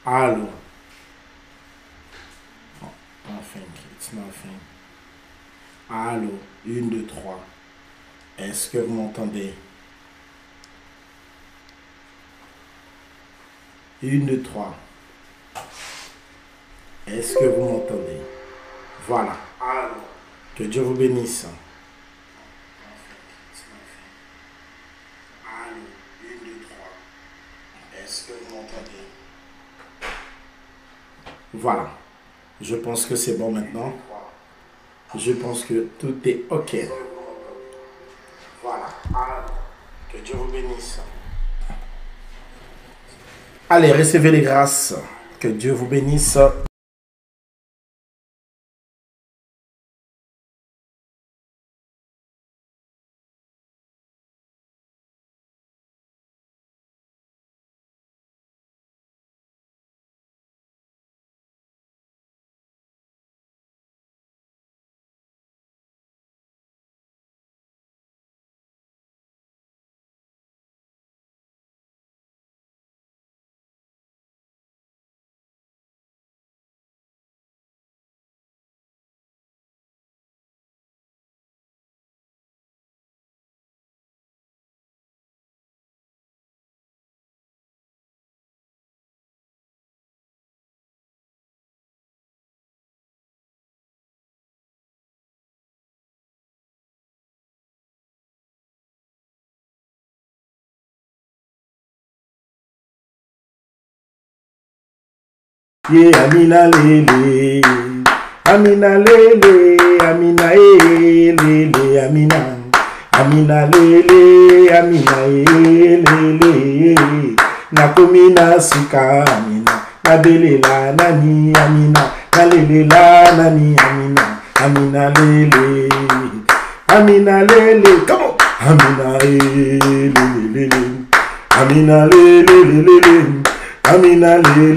Allô. Nothing. It's nothing. Allô. Une, deux, trois. Est-ce que vous m'entendez? Une, deux, trois. Est-ce que vous m'entendez? Voilà. Allô. Que Dieu vous bénisse. Allô. Une, deux, trois. Est-ce que vous m'entendez? Voilà. Je pense que c'est bon maintenant. Je pense que tout est OK. Voilà. Que Dieu vous bénisse. Allez, recevez les grâces. Que Dieu vous bénisse. Yeah, Amina lele, Amina lele, Amina lele, Amina, Amina lele, Amina lele, Nakumina suka Amina, Nabelela nani Amina, Nalela nani Amina, Amina lele, Amina lele, come on, Amina lele, Amina lele, Amina lele.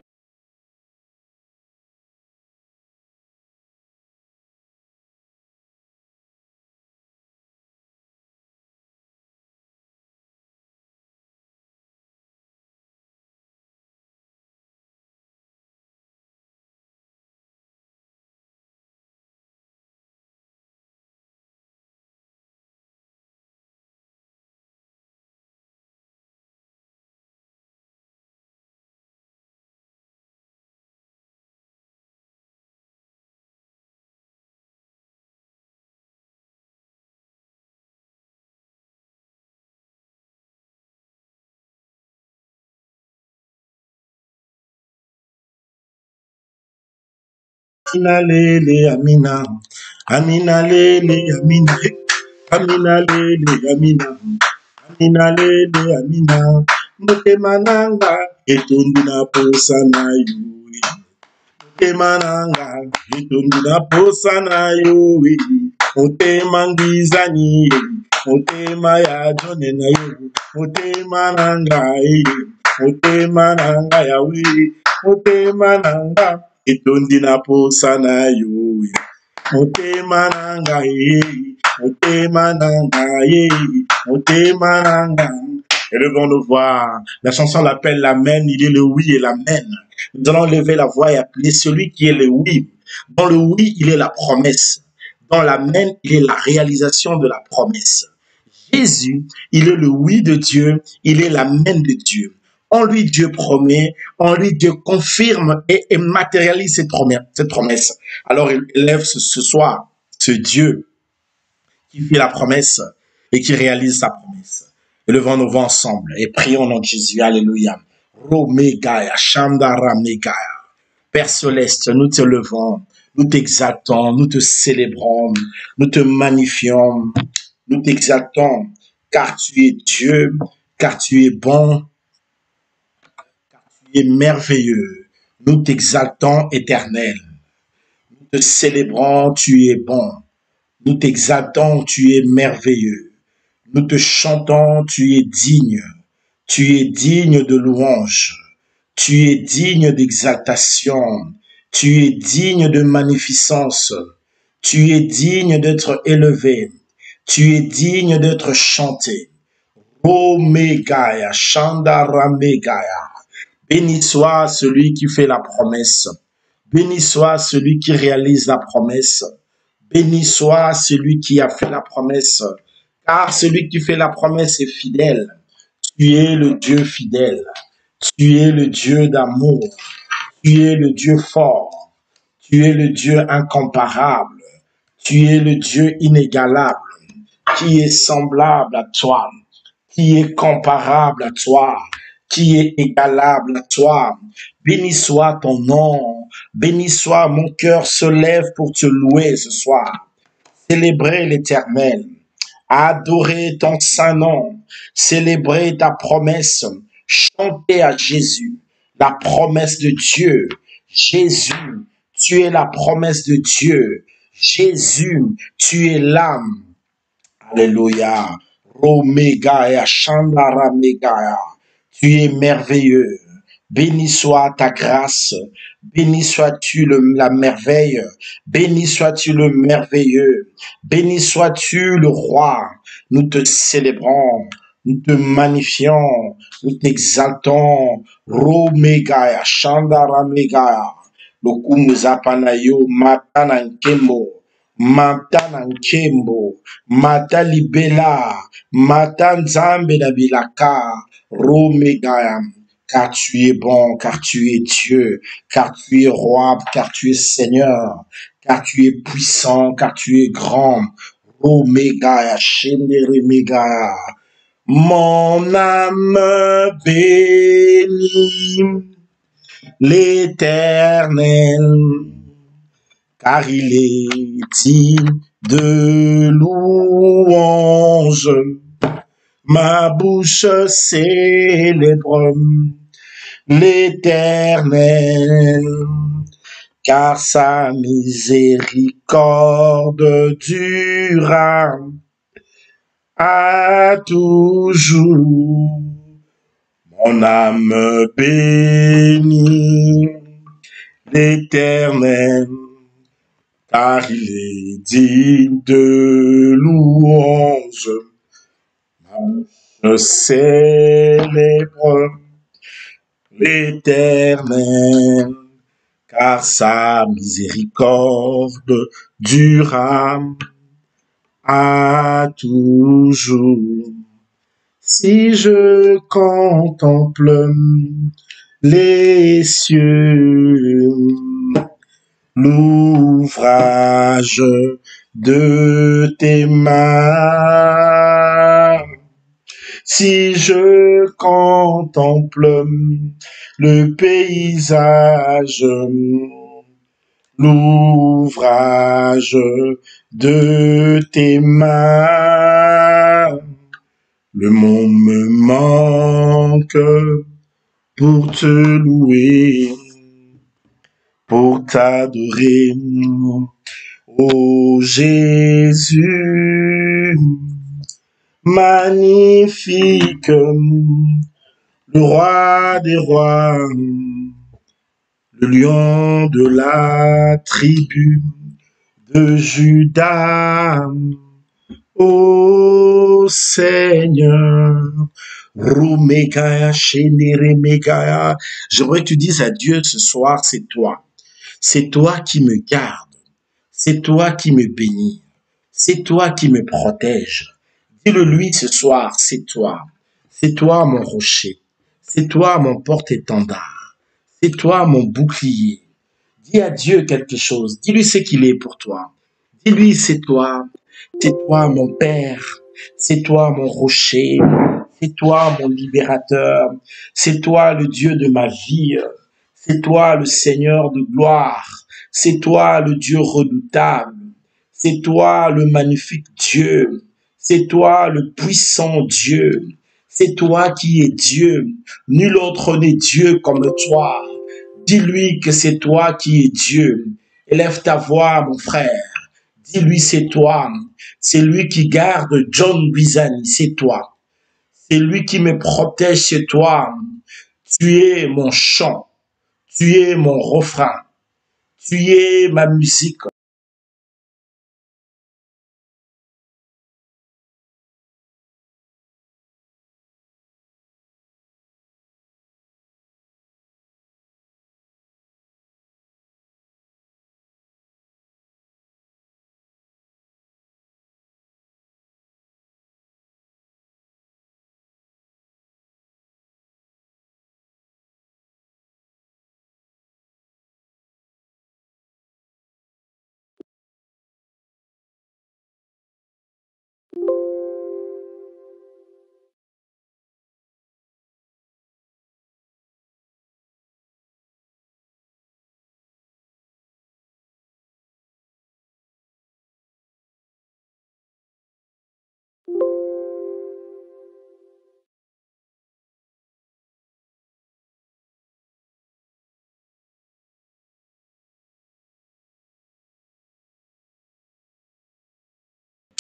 Amina lele, Amina, Amina lele, Amina, Amina lele, Amina, Amina lele, Amina, Mutemananga, etundina posa na yui, Mutemananga, etundina posa na yui, Mutemangizani, Mutema ya jone na yui, Mutemananga, Mutemananga ya wi, Mutemananga, etundina posa na yui. Motema nanga ye, motema nanga ye, motema nanga. Élevons nos voix. La chanson l'appelle l'amen, il est le oui et l'amen. Nous allons lever la voix et appeler celui qui est le oui. Dans le oui, il est la promesse. Dans l'amen, il est la réalisation de la promesse. Jésus, il est le oui de Dieu, il est l'amen de Dieu. En lui, Dieu promet, en lui, Dieu confirme et matérialise cette promesse. Alors, il élève ce soir ce Dieu qui fait la promesse et qui réalise sa promesse. Élevons nos voix ensemble et prions au nom de Jésus. Alléluia. Romegaya, Shandara Megaya. Père céleste, nous te levons, nous t'exaltons, nous te célébrons, nous te magnifions, nous t'exaltons, car tu es Dieu, car tu es bon, tu es merveilleux. Nous t'exaltons, éternel. Nous te célébrons, tu es bon. Nous t'exaltons, tu es merveilleux. Nous te chantons, tu es digne. Tu es digne de louange. Tu es digne d'exaltation. Tu es digne de magnificence. Tu es digne d'être élevé. Tu es digne d'être chanté. Omegaya, Shandaramegaya. Béni soit celui qui fait la promesse. Béni soit celui qui réalise la promesse. Béni soit celui qui a fait la promesse. Car celui qui fait la promesse est fidèle. Tu es le Dieu fidèle. Tu es le Dieu d'amour. Tu es le Dieu fort. Tu es le Dieu incomparable. Tu es le Dieu inégalable, qui est semblable à toi, qui est comparable à toi, qui est égalable à toi. Béni soit ton nom. Béni soit mon cœur se lève pour te louer ce soir. Célébrer l'Éternel, adorer ton saint nom, célébrer ta promesse, chanter à Jésus, la promesse de Dieu. Jésus, tu es la promesse de Dieu. Jésus, tu es l'âme. Alléluia. Romegaya, Shandara Megaya. Tu es merveilleux. Béni soit ta grâce. Béni sois-tu la merveille. Béni sois-tu le merveilleux. Béni sois-tu le roi. Nous te célébrons. Nous te magnifions. Nous t'exaltons. Romegaya, Shandara Megaya. Lokumu zapanayo matanankemo. Mata Nkembo, Mata Libela, Mata Nzambe na Bilaka, Romegayam. Car tu es bon, car tu es Dieu, car tu es roi, car tu es Seigneur, car tu es puissant, car tu es grand. Romegaya, Shendere Megaya. Mon âme bénit l'Éternel, car il est digne de louange. Ma bouche célèbre l'Éternel, car sa miséricorde dura à toujours. Mon âme bénit l'Éternel, car il est digne de louange. Je célèbre l'Éternel, car sa miséricorde dura à toujours. Si je contemple les cieux, l'ouvrage de tes mains, si je contemple le paysage, l'ouvrage de tes mains, le monde me manque pour te louer, pour t'adorer. Ô Jésus, magnifique, le roi des rois, le lion de la tribu de Juda. Ô Seigneur, Rumekaya, Shendere Megaya. J'aimerais que tu dises à Dieu ce soir, c'est toi. C'est toi qui me garde. C'est toi qui me bénis. C'est toi qui me protège. Dis-le lui ce soir, c'est toi. C'est toi mon rocher. C'est toi mon porte-étendard. C'est toi mon bouclier. Dis à Dieu quelque chose. Dis-lui ce qu'il est pour toi. Dis-lui c'est toi. C'est toi mon Père. C'est toi mon rocher. C'est toi mon libérateur. C'est toi le Dieu de ma vie. C'est toi le Seigneur de gloire. C'est toi le Dieu redoutable. C'est toi le magnifique Dieu. C'est toi le puissant Dieu. C'est toi qui es Dieu. Nul autre n'est Dieu comme toi. Dis-lui que c'est toi qui es Dieu. Élève ta voix, mon frère. Dis-lui c'est toi. C'est lui qui garde John Bizani, c'est toi. C'est lui qui me protège, c'est toi. Tu es mon chant. Tu es mon refrain. Tu es ma musique.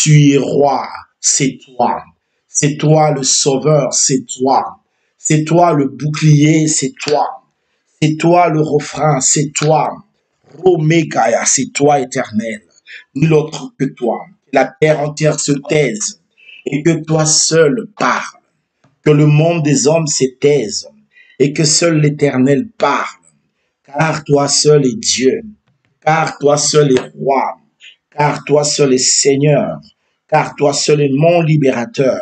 Tu es roi, c'est toi. C'est toi le sauveur, c'est toi. C'est toi le bouclier, c'est toi. C'est toi le refrain, c'est toi. Romekaya, c'est toi éternel. Nul autre que toi. Que la terre entière se taise et que toi seul parle. Que le monde des hommes se taise et que seul l'Éternel parle. Car toi seul est Dieu. Car toi seul est roi. Car toi seul est Seigneur. Car toi seul est mon libérateur.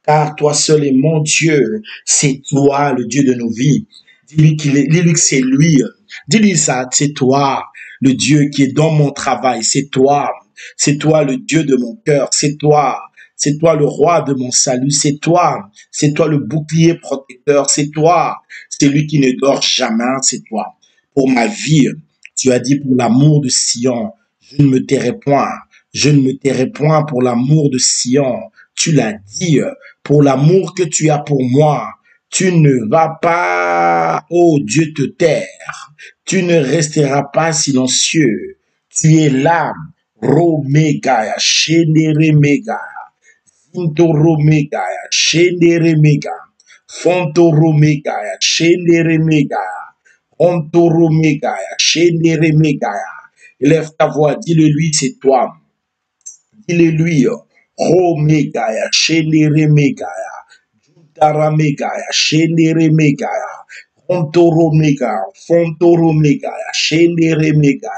Car toi seul est mon Dieu. C'est toi le Dieu de nos vies. Dis-lui dis-lui que c'est lui. Dis-lui ça, c'est toi, le Dieu qui est dans mon travail. C'est toi. C'est toi le Dieu de mon cœur. C'est toi. C'est toi le roi de mon salut. C'est toi. C'est toi le bouclier protecteur. C'est toi. C'est lui qui ne dort jamais. C'est toi. Pour ma vie, tu as dit pour l'amour de Sion, je ne me tairai point. Je ne me tairai point pour l'amour de Sion. Tu l'as dit, pour l'amour que tu as pour moi. Tu ne vas pas, oh Dieu, te taire. Tu ne resteras pas silencieux. Tu es là. Romega, Shenderemega, Zintoromega, Shenderemega, Fontoromega, Shenderemega, Ontoromega, Shenderemega. Lève ta voix, dis-le lui, c'est toi. Dis-le lui. Romega, Shenderemega, Taramega, Shenderemega, Ontoromega, Fontoromega, Shenderemega.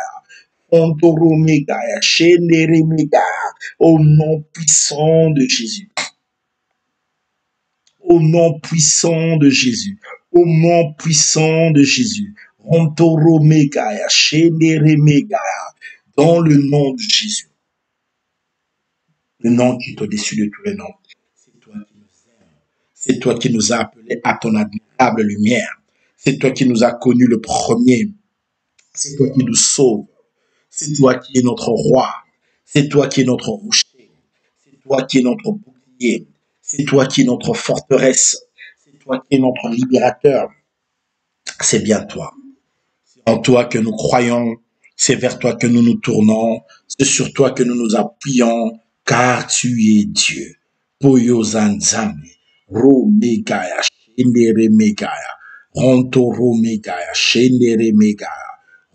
Ontoromega, Shenderemega, au nom puissant de Jésus. Au nom puissant de Jésus. Au nom puissant de Jésus. Ontoromega, Shenderemega, dans le nom de Jésus. Le nom qui est au-dessus de tous les noms. C'est toi qui nous aimes. C'est toi qui nous as appelés à ton admirable lumière. C'est toi qui nous as connus le premier. C'est toi qui nous sauves. C'est toi qui es notre roi. C'est toi qui es notre rocher. C'est toi qui es notre bouclier. C'est toi qui es notre forteresse. C'est toi qui es notre libérateur. C'est bien toi. C'est en toi que nous croyons. C'est vers toi que nous nous tournons. C'est sur toi que nous nous appuyons. Car tu es Dieu. Poyo Zanzambi. Romegaya. Shendere Megaya. Ronto Romegaya. Shendere Megaya.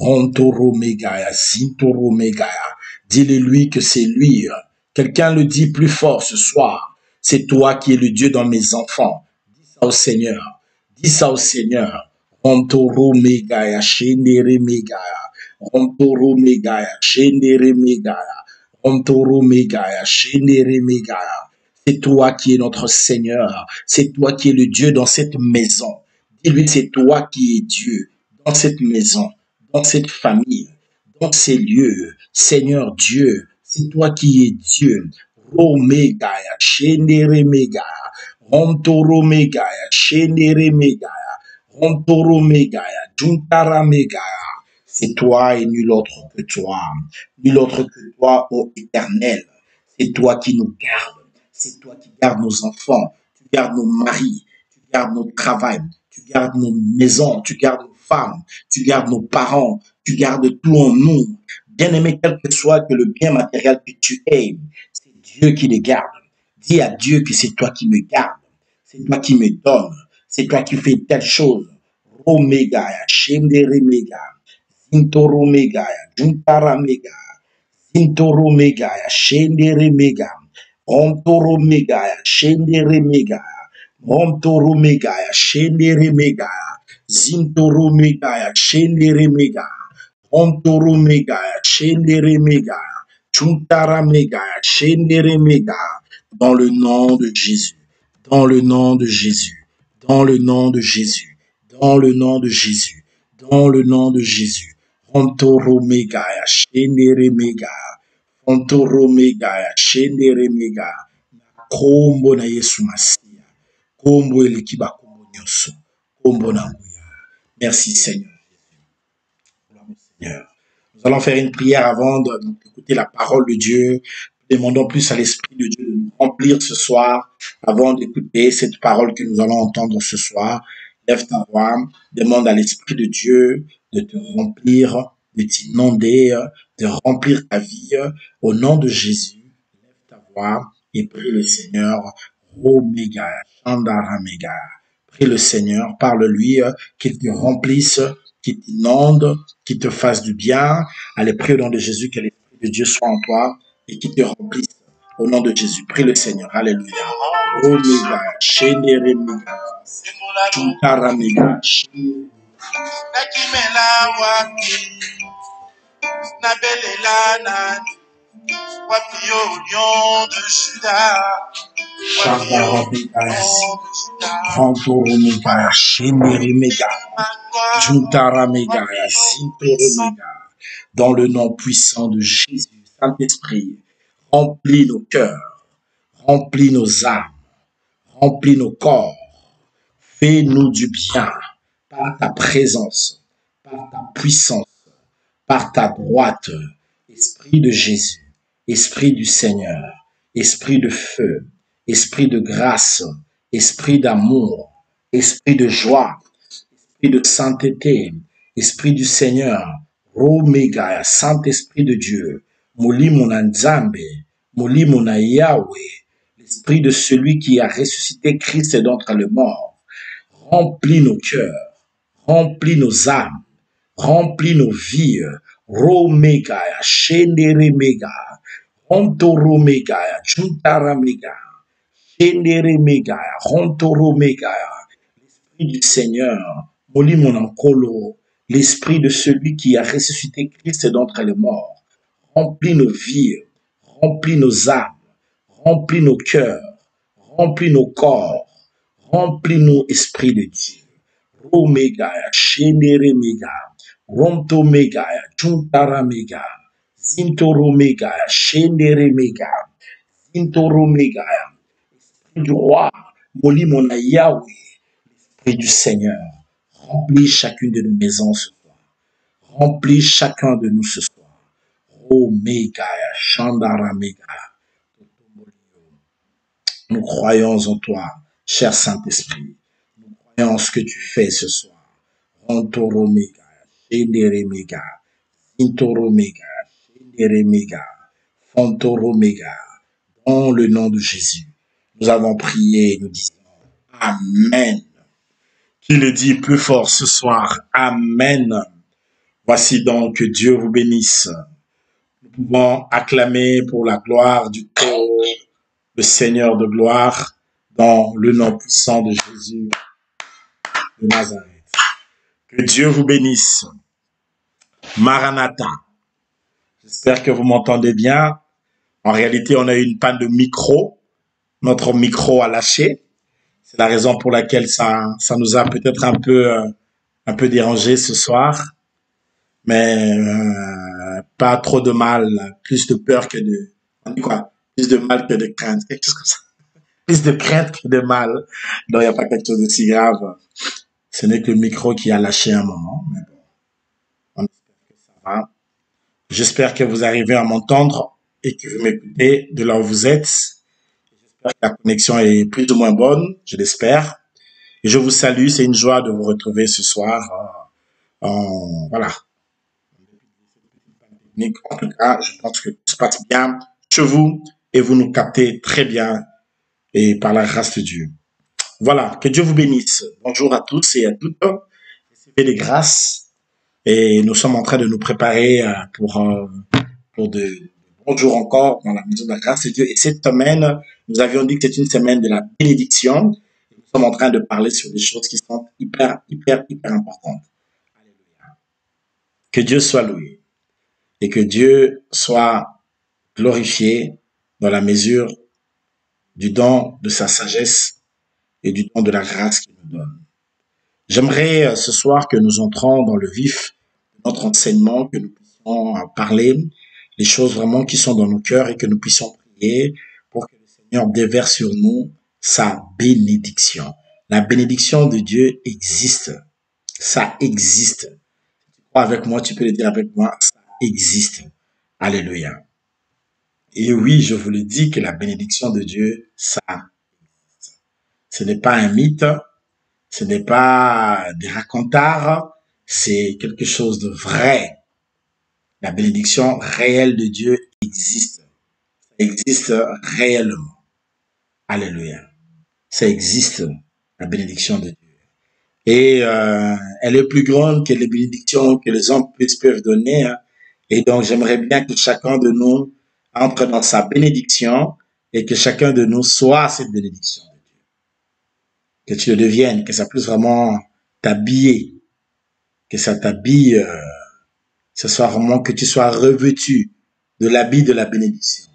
Rontoro Megaya, Zintoro Megaya. Dis-le-lui que c'est lui. Quelqu'un le dit plus fort ce soir. C'est toi qui es le Dieu dans mes enfants. Dis ça au Seigneur. Dis ça au Seigneur. Rontoro Megaya, Shendere Megaya. Rontoro Megaya, Shendere Megaya. Rontoro Megaya, Shendere Megaya. C'est toi qui es notre Seigneur. C'est toi qui es le Dieu dans cette maison. Dis-lui, c'est toi qui es Dieu dans cette maison, dans cette famille, dans ces lieux. Seigneur Dieu, c'est toi qui es Dieu. Romegaya, Shendere Megaya, Rontoro Megaya, Shendere Megaya, Rontoro Megaya, Juntara Megaya. C'est toi et nul autre que toi. Nul autre que toi, ô Éternel. C'est toi qui nous gardes. C'est toi qui gardes nos enfants. Tu gardes nos maris. Tu gardes notre travail. Tu gardes nos maisons. Tu gardes nos femmes. Tu gardes nos parents. Tu gardes tout en nous. Bien-aimé, quel que soit que le bien matériel que tu aies, c'est Dieu qui les garde. Dis à Dieu que c'est toi qui me gardes. C'est toi qui me donnes. C'est toi qui fais telle chose. Omega, Shendere Mega, Zintoro Mega, Juntara Mega, Zintoro Mega, Shendere Mega, Ontoro Mega, Shendere Mega, Ontoro Mega, Shendere Mega, Zintoro Mega, Shendere Mega, Ontoro Mega, Shendere Mega, Juntara Mega, Shendere Mega, dans le nom de Jésus, dans le nom de Jésus, dans le nom de Jésus, dans le nom de Jésus, dans le nom de Jésus. Ontoro Mega, Shendere Mega, Ontoro Mega, Shendere Mega, Kombo na Yesu Masia, Kombo elikiba kombo nyoso, Kombo na nguya. Merci Seigneur. Seigneur. Nous allons faire une prière avant d'écouter la parole de Dieu. Demandons plus à l'Esprit de Dieu de nous remplir ce soir avant d'écouter cette parole que nous allons entendre ce soir. Lève ta voix, demande à l'Esprit de Dieu de te remplir, de t'inonder, de remplir ta vie au nom de Jésus. Lève ta toi et prie le Seigneur. Omega, Chandaramega. Prie le Seigneur, parle-lui, qu'il te remplisse, qu'il t'inonde, qu'il te fasse du bien. Allez, prie au nom de Jésus, que l'Esprit de Dieu soit en toi et qu'il te remplisse. Au nom de Jésus, prie le Seigneur. Alléluia. Omega, Chandaramega. Chandaramega. Wapi yo lion de Juda, dans le nom puissant de Jésus, Saint-Esprit, remplis nos cœurs, remplis nos âmes, remplis nos corps, fais-nous du bien par ta présence, par ta puissance, par ta droite, Esprit de Jésus, Esprit du Seigneur, Esprit de feu, Esprit de grâce, Esprit d'amour, Esprit de joie, Esprit de sainteté, Esprit du Seigneur, Omega, Saint-Esprit de Dieu, Molimo na Nzambe, Molimo na Yahweh, l'Esprit de celui qui a ressuscité Christ d'entre les morts, remplis nos cœurs, remplis nos âmes, remplis nos vies, Romega, Shenderemega, Rontoromega, Juntaramega, Shenderemega, Rontoromega, l'Esprit du Seigneur, Molimonankolo, l'Esprit de celui qui a ressuscité Christ d'entre les morts, remplis nos vies, remplis nos âmes, remplis nos cœurs, remplis nos corps, remplis-nous, Esprit de Dieu. Omega, Shenderemega, Rontomega, Juntaramega, Zintoromega, Shenderemega, Zintoromega, Esprit du roi, Molimona Yahweh, Esprit du Seigneur, remplis chacune de nos maisons ce soir, remplis chacun de nous ce soir. Omega, Shandaramega, nous croyons en toi, cher Saint-Esprit. Nous croyons en ce que tu fais ce soir. Rontoromega, Shenderemega, Zintoromega, Shenderemega, Fontoromega, dans le nom de Jésus. Nous avons prié, nous disons Amen. Qui le dit plus fort ce soir? Amen. Voici donc que Dieu vous bénisse. Nous pouvons acclamer pour la gloire du Très-Haut, le Seigneur de gloire, dans le nom puissant de Jésus de Nazareth. Que Dieu vous bénisse. Maranatha. J'espère que vous m'entendez bien. En réalité, on a eu une panne de micro. Notre micro a lâché. C'est la raison pour laquelle ça nous a peut-être un peu dérangé ce soir. Mais pas trop de mal. Plus de peur que de... On dit quoi? Plus de mal que de crainte. Quelque chose comme ça. Plus de crainte que de mal. Non, il n'y a pas quelque chose de si grave. Ce n'est que le micro qui a lâché un moment. Mais bon, on espère que ça va. J'espère que vous arrivez à m'entendre et que vous m'écoutez de là où vous êtes. J'espère que la connexion est plus ou moins bonne, je l'espère. Et je vous salue, c'est une joie de vous retrouver ce soir. Voilà. En tout cas, je pense que tout se passe bien chez vous et vous nous captez très bien et par la grâce de Dieu. Voilà, que Dieu vous bénisse. Bonjour à tous et à toutes. Recevez les grâces et nous sommes en train de nous préparer pour de bons jours encore dans la maison de la grâce de Dieu. Et cette semaine, nous avions dit que c'est une semaine de la bénédiction. Nous sommes en train de parler sur des choses qui sont hyper importantes. Alléluia. Que Dieu soit loué et que Dieu soit glorifié dans la mesure du don de sa sagesse et du don de la grâce qu'il nous donne. J'aimerais ce soir que nous entrons dans le vif de notre enseignement, que nous puissions parler les choses vraiment qui sont dans nos cœurs et que nous puissions prier pour que le Seigneur déverse sur nous sa bénédiction. La bénédiction de Dieu existe. Ça existe. Si tu crois avec moi, tu peux le dire avec moi, ça existe. Alléluia. Et oui, je vous le dis que la bénédiction de Dieu, ça existe. Ce n'est pas un mythe, ce n'est pas des racontards, c'est quelque chose de vrai. La bénédiction réelle de Dieu existe. Ça existe réellement. Alléluia. Ça existe, la bénédiction de Dieu. Et elle est plus grande que les bénédictions que les hommes peuvent donner. Hein. Et donc, j'aimerais bien que chacun de nous entre dans sa bénédiction et que chacun de nous soit cette bénédiction de Dieu. Que tu le deviennes, que ça puisse vraiment t'habiller, que ça t'habille, que ce soit vraiment que tu sois revêtu de l'habit de la bénédiction.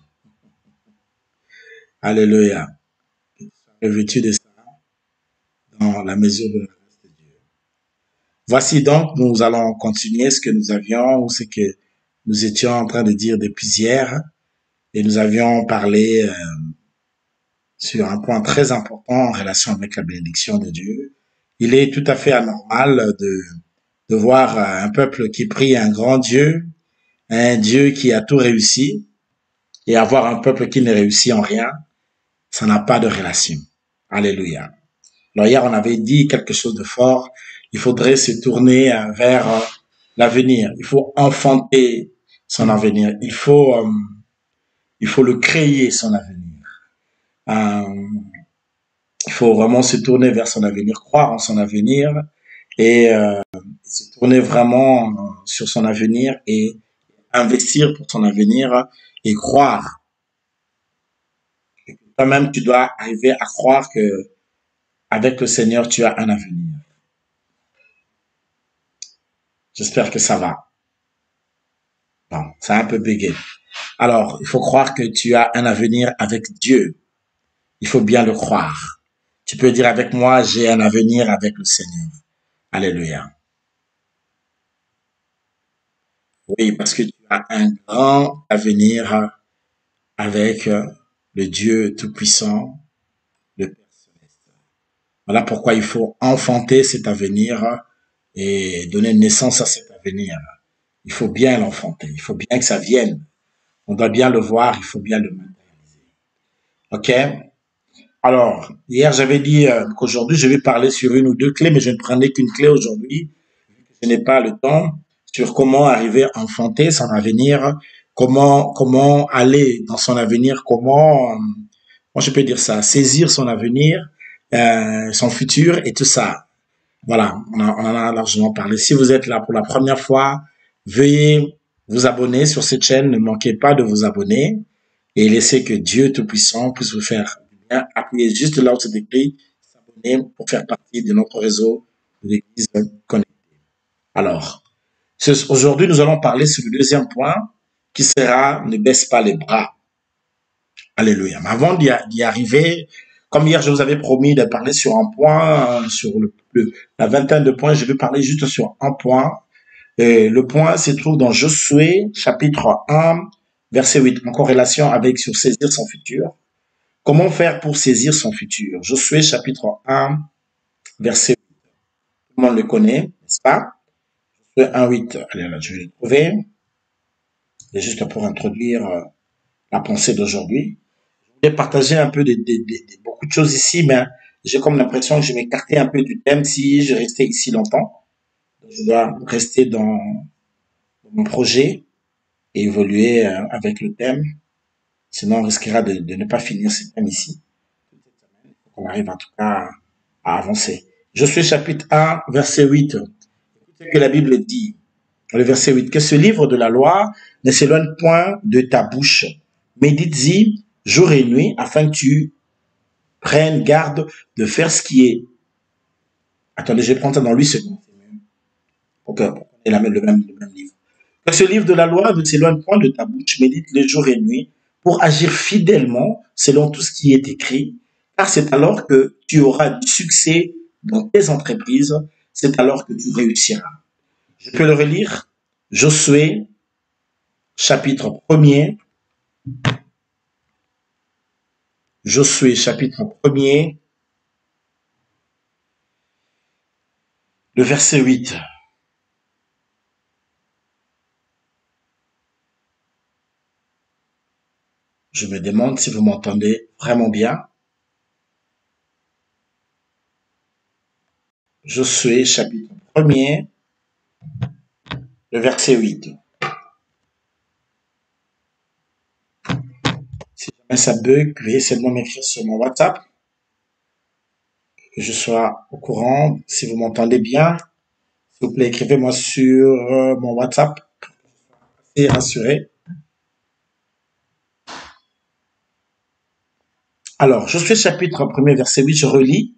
Alléluia. Revêtu de ça dans la mesure de la grâce de Dieu. Voici donc, nous allons continuer ce que nous avions ou ce que nous étions en train de dire depuis hier. Et nous avions parlé sur un point très important en relation avec la bénédiction de Dieu. Il est tout à fait anormal de voir un peuple qui prie un grand Dieu, un Dieu qui a tout réussi, et avoir un peuple qui ne réussit en rien. Ça n'a pas de relation. Alléluia. Alors hier, on avait dit quelque chose de fort. Il faudrait se tourner vers l'avenir. Il faut enfanter son avenir. Il faut le créer, son avenir. Il faut vraiment se tourner vers son avenir, croire en son avenir et se tourner vraiment sur son avenir et investir pour son avenir et croire. Toi-même, tu dois arriver à croire que avec le Seigneur, tu as un avenir. J'espère que ça va. Bon, c'est un peu bégué. Alors, il faut croire que tu as un avenir avec Dieu. Il faut bien le croire. Tu peux dire avec moi, j'ai un avenir avec le Seigneur. Alléluia. Oui, parce que tu as un grand avenir avec le Dieu Tout-Puissant, le Père Céleste. Voilà pourquoi il faut enfanter cet avenir et donner naissance à cet avenir. Il faut bien l'enfanter, il faut bien que ça vienne. On doit bien le voir, il faut bien le matérialiser. OK? Alors, hier j'avais dit qu'aujourd'hui je vais parler sur une ou deux clés, mais je ne prenais qu'une clé aujourd'hui. Je n'ai pas le temps sur comment arriver à enfanter son avenir, comment aller dans son avenir, comment je peux dire ça, saisir son avenir, son futur et tout ça. Voilà, on en a largement parlé. Si vous êtes là pour la première fois, veuillez vous abonner sur cette chaîne. Ne manquez pas de vous abonner et laissez que Dieu Tout-Puissant puisse vous faire du bien. Appuyez juste là où c'est écrit, s'abonner pour faire partie de notre réseau de l'Église connectée. Alors, aujourd'hui, nous allons parler sur le deuxième point qui sera ne baisse pas les bras. Alléluia. Mais avant d'y arriver, comme hier, je vous avais promis de parler sur un point, sur la vingtaine de points, je vais parler juste sur un point. Et le point se trouve dans Josué, chapitre 1, verset 8, en corrélation avec sur saisir son futur. Comment faire pour saisir son futur? Josué, chapitre 1, verset 8. Tout le monde le connaît, n'est-ce pas? Josué 1, 8. Allez, là, je vais le trouver. Et juste pour introduire la pensée d'aujourd'hui. Je vais partager un peu beaucoup de choses ici, mais j'ai comme l'impression que je m'écartais un peu du thème si je restais ici longtemps. Je dois rester dans mon projet et évoluer avec le thème. Sinon, on risquera de ne pas finir ce thème ici. Il faut qu'on arrive en tout cas à avancer. Josué chapitre 1, verset 8. Écoutez ce que la Bible dit. Le verset 8. Que ce livre de la loi ne s'éloigne point de ta bouche. Médite-y jour et nuit afin que tu prennes garde de faire ce qui est. Attendez, je vais prendre ça dans 8 secondes. Pour qu'on ait le même livre. Que ce livre de la loi ne s'éloigne point de ta bouche. Médite-le jour et nuit pour agir fidèlement selon tout ce qui est écrit. Car c'est alors que tu auras du succès dans tes entreprises. C'est alors que tu réussiras. Je peux le relire. Josué, chapitre 1er. Josué, chapitre 1er. Le verset 8. Je me demande si vous m'entendez vraiment bien. Josué, chapitre 1er. Le verset 8. jamais ça bug, veuillez seulement m'écrire sur mon WhatsApp, que je sois au courant. Si vous m'entendez bien, s'il vous plaît, écrivez-moi sur mon WhatsApp et rassurez. Alors, Josué chapitre 1er, verset 8, je relis.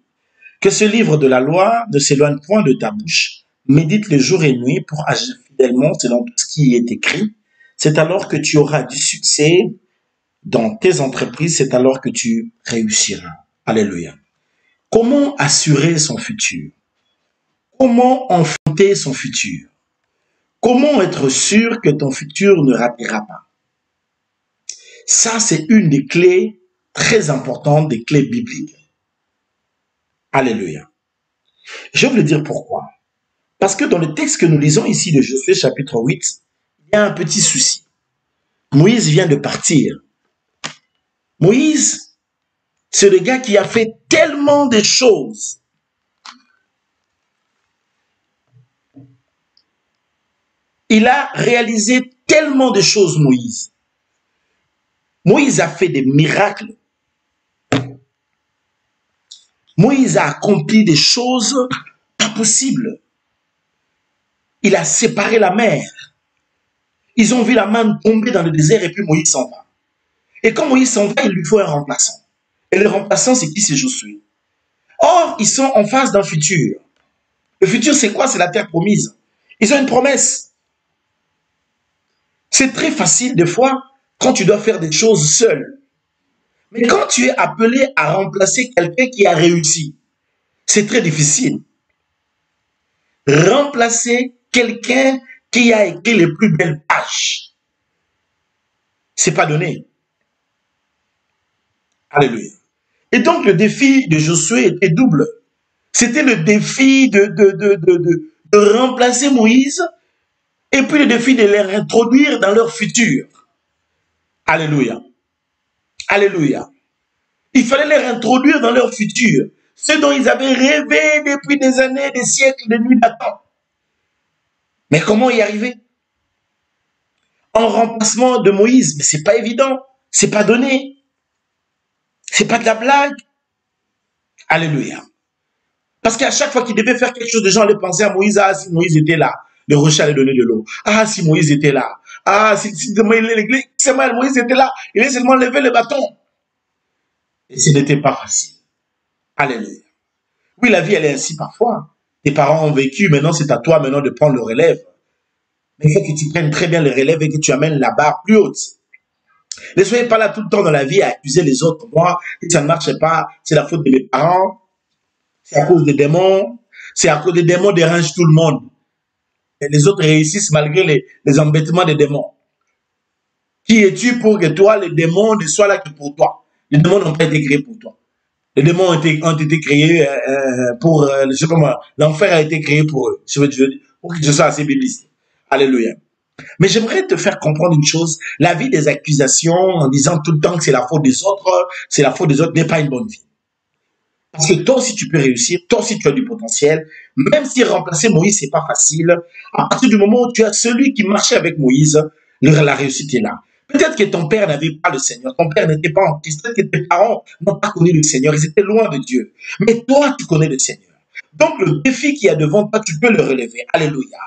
Que ce livre de la loi ne s'éloigne point de ta bouche. Médite le jour et nuit pour agir fidèlement selon tout ce qui est écrit. C'est alors que tu auras du succès dans tes entreprises. C'est alors que tu réussiras. Alléluia. Comment assurer son futur? Comment enfanter son futur? Comment être sûr que ton futur ne ratera pas? Ça, c'est une des clés très importantes, des clés bibliques. Alléluia. Je vais vous le dire pourquoi. Parce que dans le texte que nous lisons ici de Josué chapitre 8, il y a un petit souci. Moïse vient de partir. Moïse, c'est le gars qui a fait tellement de choses. Il a réalisé tellement de choses, Moïse. Moïse a fait des miracles. Moïse a accompli des choses pas possibles. Il a séparé la mer. Ils ont vu la manne tomber dans le désert et puis Moïse s'en va. Et quand Moïse s'en va, il lui faut un remplaçant. Et le remplaçant, c'est qui? C'est Josué. Or, ils sont en face d'un futur. Le futur, c'est quoi? C'est la terre promise. Ils ont une promesse. C'est très facile des fois quand tu dois faire des choses seul. Mais quand tu es appelé à remplacer quelqu'un qui a réussi, c'est très difficile. Remplacer quelqu'un qui a écrit les plus belles pages, c'est pas donné. Alléluia. Et donc le défi de Josué était double. C'était le défi de remplacer Moïse et puis le défi de les introduire dans leur futur. Alléluia. Alléluia. Il fallait les introduire dans leur futur. Ce dont ils avaient rêvé depuis des années, des siècles, des nuits d'attente. Mais comment y arriver? En remplacement de Moïse, mais c'est pas évident. C'est pas donné. C'est pas de la blague. Alléluia. Parce qu'à chaque fois qu'il devait faire quelque chose, les gens allaient penser à Moïse. Ah, si Moïse était là, le rocher allait donner de l'eau. Ah, si Moïse était là. Ah, si Moïse était là, il allait seulement lever le bâton. Et ce n'était pas facile. Alléluia. Oui, la vie, elle est ainsi parfois. Tes parents ont vécu, maintenant c'est à toi maintenant de prendre le relève. Mais il faut que tu prennes très bien le relève et que tu amènes la barre plus haute. Ne soyez pas là tout le temps dans la vie à accuser les autres. Moi, si ça ne marche pas, c'est la faute de mes parents. C'est à cause des démons. C'est à cause des démons dérangent tout le monde. Et les autres réussissent malgré les embêtements des démons. Qui es-tu pour que toi, les démons ne soient là que pour toi? Les démons n'ont pas été créés pour toi. Les démons ont été créés pour, je sais pas moi, l'enfer a été créé pour eux. Je veux dire, pour que je sois assez biblique. Alléluia. Mais j'aimerais te faire comprendre une chose. La vie des accusations en disant tout le temps que c'est la faute des autres n'est pas une bonne vie. Parce que toi aussi tu peux réussir, toi aussi tu as du potentiel. Même si remplacer Moïse, c'est pas facile. À partir du moment où tu as celui qui marchait avec Moïse, la réussite est là. Peut-être que ton père n'avait pas le Seigneur, ton père n'était pas en Christ, peut-être que tes parents n'ont pas connu le Seigneur, ils étaient loin de Dieu. Mais toi, tu connais le Seigneur. Donc le défi qu'il y a devant toi, tu peux le relever. Alléluia.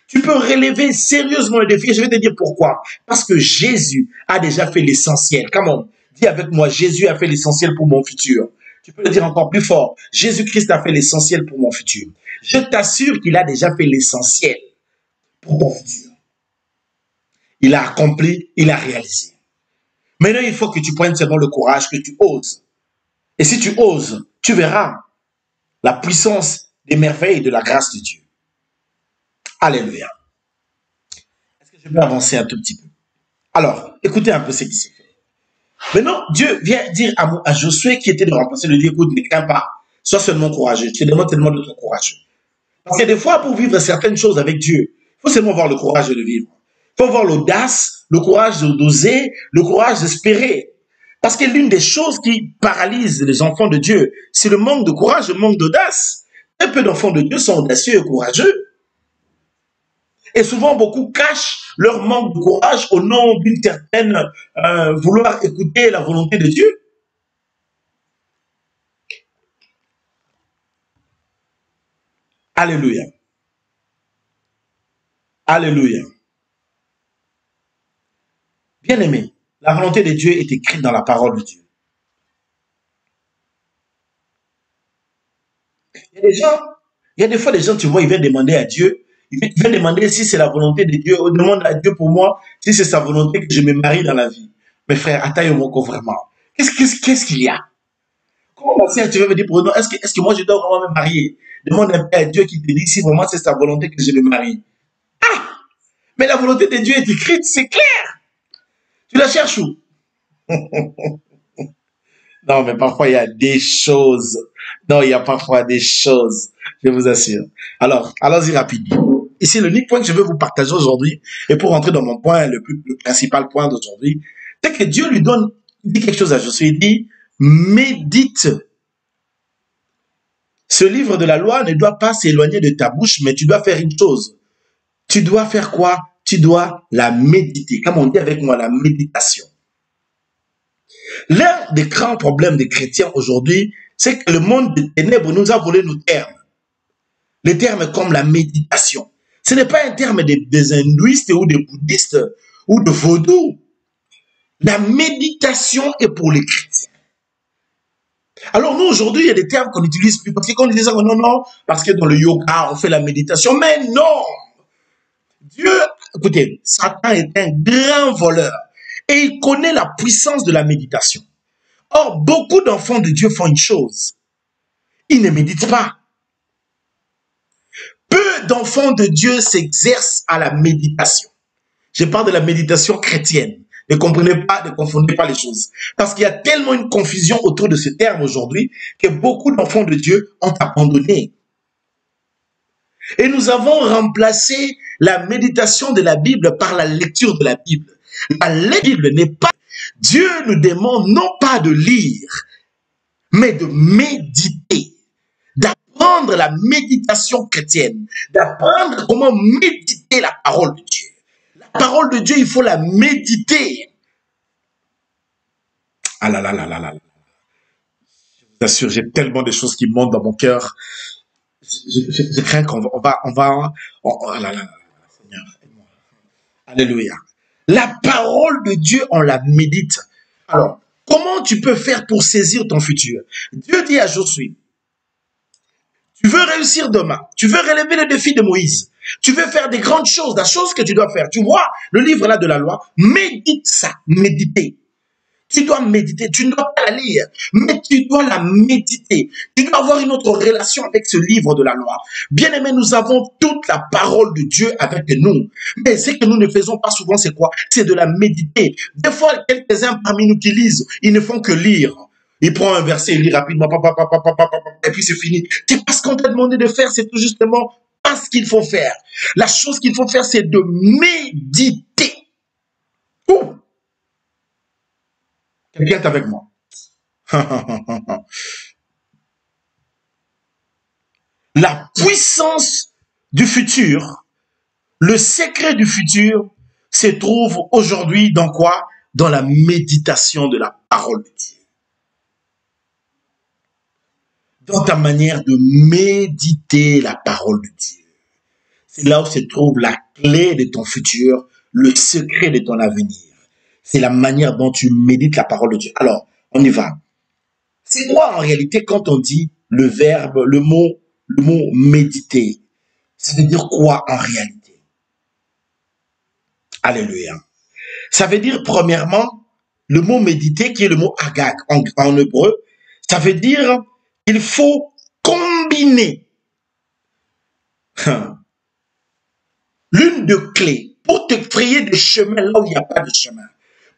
Tu peux relever sérieusement le défi. Je vais te dire pourquoi. Parce que Jésus a déjà fait l'essentiel. Comment? Dis avec moi, Jésus a fait l'essentiel pour mon futur. Tu peux le dire encore plus fort. Jésus-Christ a fait l'essentiel pour mon futur. Je t'assure qu'il a déjà fait l'essentiel pour ton futur. Il a accompli, il a réalisé. Maintenant, il faut que tu prennes seulement le courage, que tu oses. Et si tu oses, tu verras la puissance des merveilles de la grâce de Dieu. Alléluia. Est-ce que je peux avancer un tout petit peu? Alors, écoutez un peu ce qui s'est fait. Maintenant, Dieu vient dire à Josué qui était de remplacer, le dire, écoute, ne crains pas, sois seulement courageux. Je te demande tellement d'être courageux. Parce que des fois, pour vivre certaines choses avec Dieu, il faut seulement avoir le courage de le vivre. Il faut avoir l'audace, le courage d'oser, le courage d'espérer. Parce que l'une des choses qui paralyse les enfants de Dieu, c'est le manque de courage, le manque d'audace. Très peu d'enfants de Dieu sont audacieux et courageux. Et souvent, beaucoup cachent leur manque de courage au nom d'une certaine vouloir écouter la volonté de Dieu. Alléluia. Alléluia. Bien-aimé, la volonté de Dieu est écrite dans la parole de Dieu. Il y a des fois des gens, tu vois, ils viennent demander à Dieu, ils viennent demander si c'est la volonté de Dieu, on demande à Dieu pour moi, si c'est sa volonté que je me marie dans la vie. Mes frères, attaille au moko vraiment. Qu'est-ce qu'il y a? Comment ma sœur, tu veux me dire pour nous, est-ce que moi je dois vraiment me marier? Demande un peu à Dieu qui te dit si vraiment c'est sa volonté que je me marie. Mais la volonté de Dieu est écrite, c'est clair. Tu la cherches où? Non, mais parfois il y a des choses. Non, il y a parfois des choses, je vous assure. Alors, allons-y rapidement. Ici, l'unique point que je veux vous partager aujourd'hui, et pour rentrer dans mon point, le principal point d'aujourd'hui, c'est que Dieu lui donne, il dit quelque chose à Josué, il dit, médite. Ce livre de la loi ne doit pas s'éloigner de ta bouche, mais tu dois faire une chose. Tu dois faire quoi? Tu dois la méditer. Comme on dit avec moi, la méditation. L'un des grands problèmes des chrétiens aujourd'hui, c'est que le monde des ténèbres nous a volé nos termes. Les termes comme la méditation. Ce n'est pas un terme des hindouistes ou des bouddhistes ou de vaudous. La méditation est pour les chrétiens. Alors nous, aujourd'hui, il y a des termes qu'on n'utilise plus. Parce qu'on disait ça, non, parce que dans le yoga, on fait la méditation. Mais non! Dieu, écoutez, Satan est un grand voleur. Et il connaît la puissance de la méditation. Or, beaucoup d'enfants de Dieu font une chose. Ils ne méditent pas. Peu d'enfants de Dieu s'exercent à la méditation. Je parle de la méditation chrétienne. Ne confondez pas les choses. Parce qu'il y a tellement une confusion autour de ce terme aujourd'hui que beaucoup d'enfants de Dieu ont abandonné. Et nous avons remplacé la méditation de la Bible par la lecture de la Bible. La Bible n'est pas... Dieu nous demande non pas de lire, mais de méditer. D'apprendre la méditation chrétienne. D'apprendre comment méditer la parole de Dieu. La parole de Dieu, il faut la méditer. Ah là là là là là. Je vous assure, j'ai tellement de choses qui montent dans mon cœur. Je crains qu'on va, oh là là là, Seigneur. Alléluia. La parole de Dieu, on la médite. Alors, comment tu peux faire pour saisir ton futur? Dieu dit à Josué, tu veux réussir demain, tu veux relever le défi de Moïse, tu veux faire des grandes choses, la chose que tu dois faire. Tu vois le livre là de la loi, médite ça, méditer. Tu dois méditer, tu ne dois pas la lire, mais tu dois la méditer. Tu dois avoir une autre relation avec ce livre de la loi. Bien aimé, nous avons toute la parole de Dieu avec nous. Mais ce que nous ne faisons pas souvent, c'est quoi? C'est de la méditer. Des fois, quelques-uns parmi nous qui lisent, ils ne font que lire. Ils prennent un verset, ils lisent rapidement, et puis c'est fini. C'est pas ce qu'on t'a demandé de faire, c'est tout justement pas ce qu'il faut faire. La chose qu'il faut faire, c'est de méditer. Ouh. Quelqu'un est avec moi. La puissance du futur, le secret du futur se trouve aujourd'hui dans quoi? Dans la méditation de la parole de Dieu. Dans ta manière de méditer la parole de Dieu. C'est là où se trouve la clé de ton futur, le secret de ton avenir. C'est la manière dont tu médites la parole de Dieu. Alors, on y va. C'est quoi en réalité quand on dit le verbe, le mot méditer? Ça veut dire quoi en réalité? Alléluia. Ça veut dire premièrement, le mot méditer qui est le mot agag en hébreu, ça veut dire il faut combiner l'une de clés pour te créer des chemins là où il n'y a pas de chemin.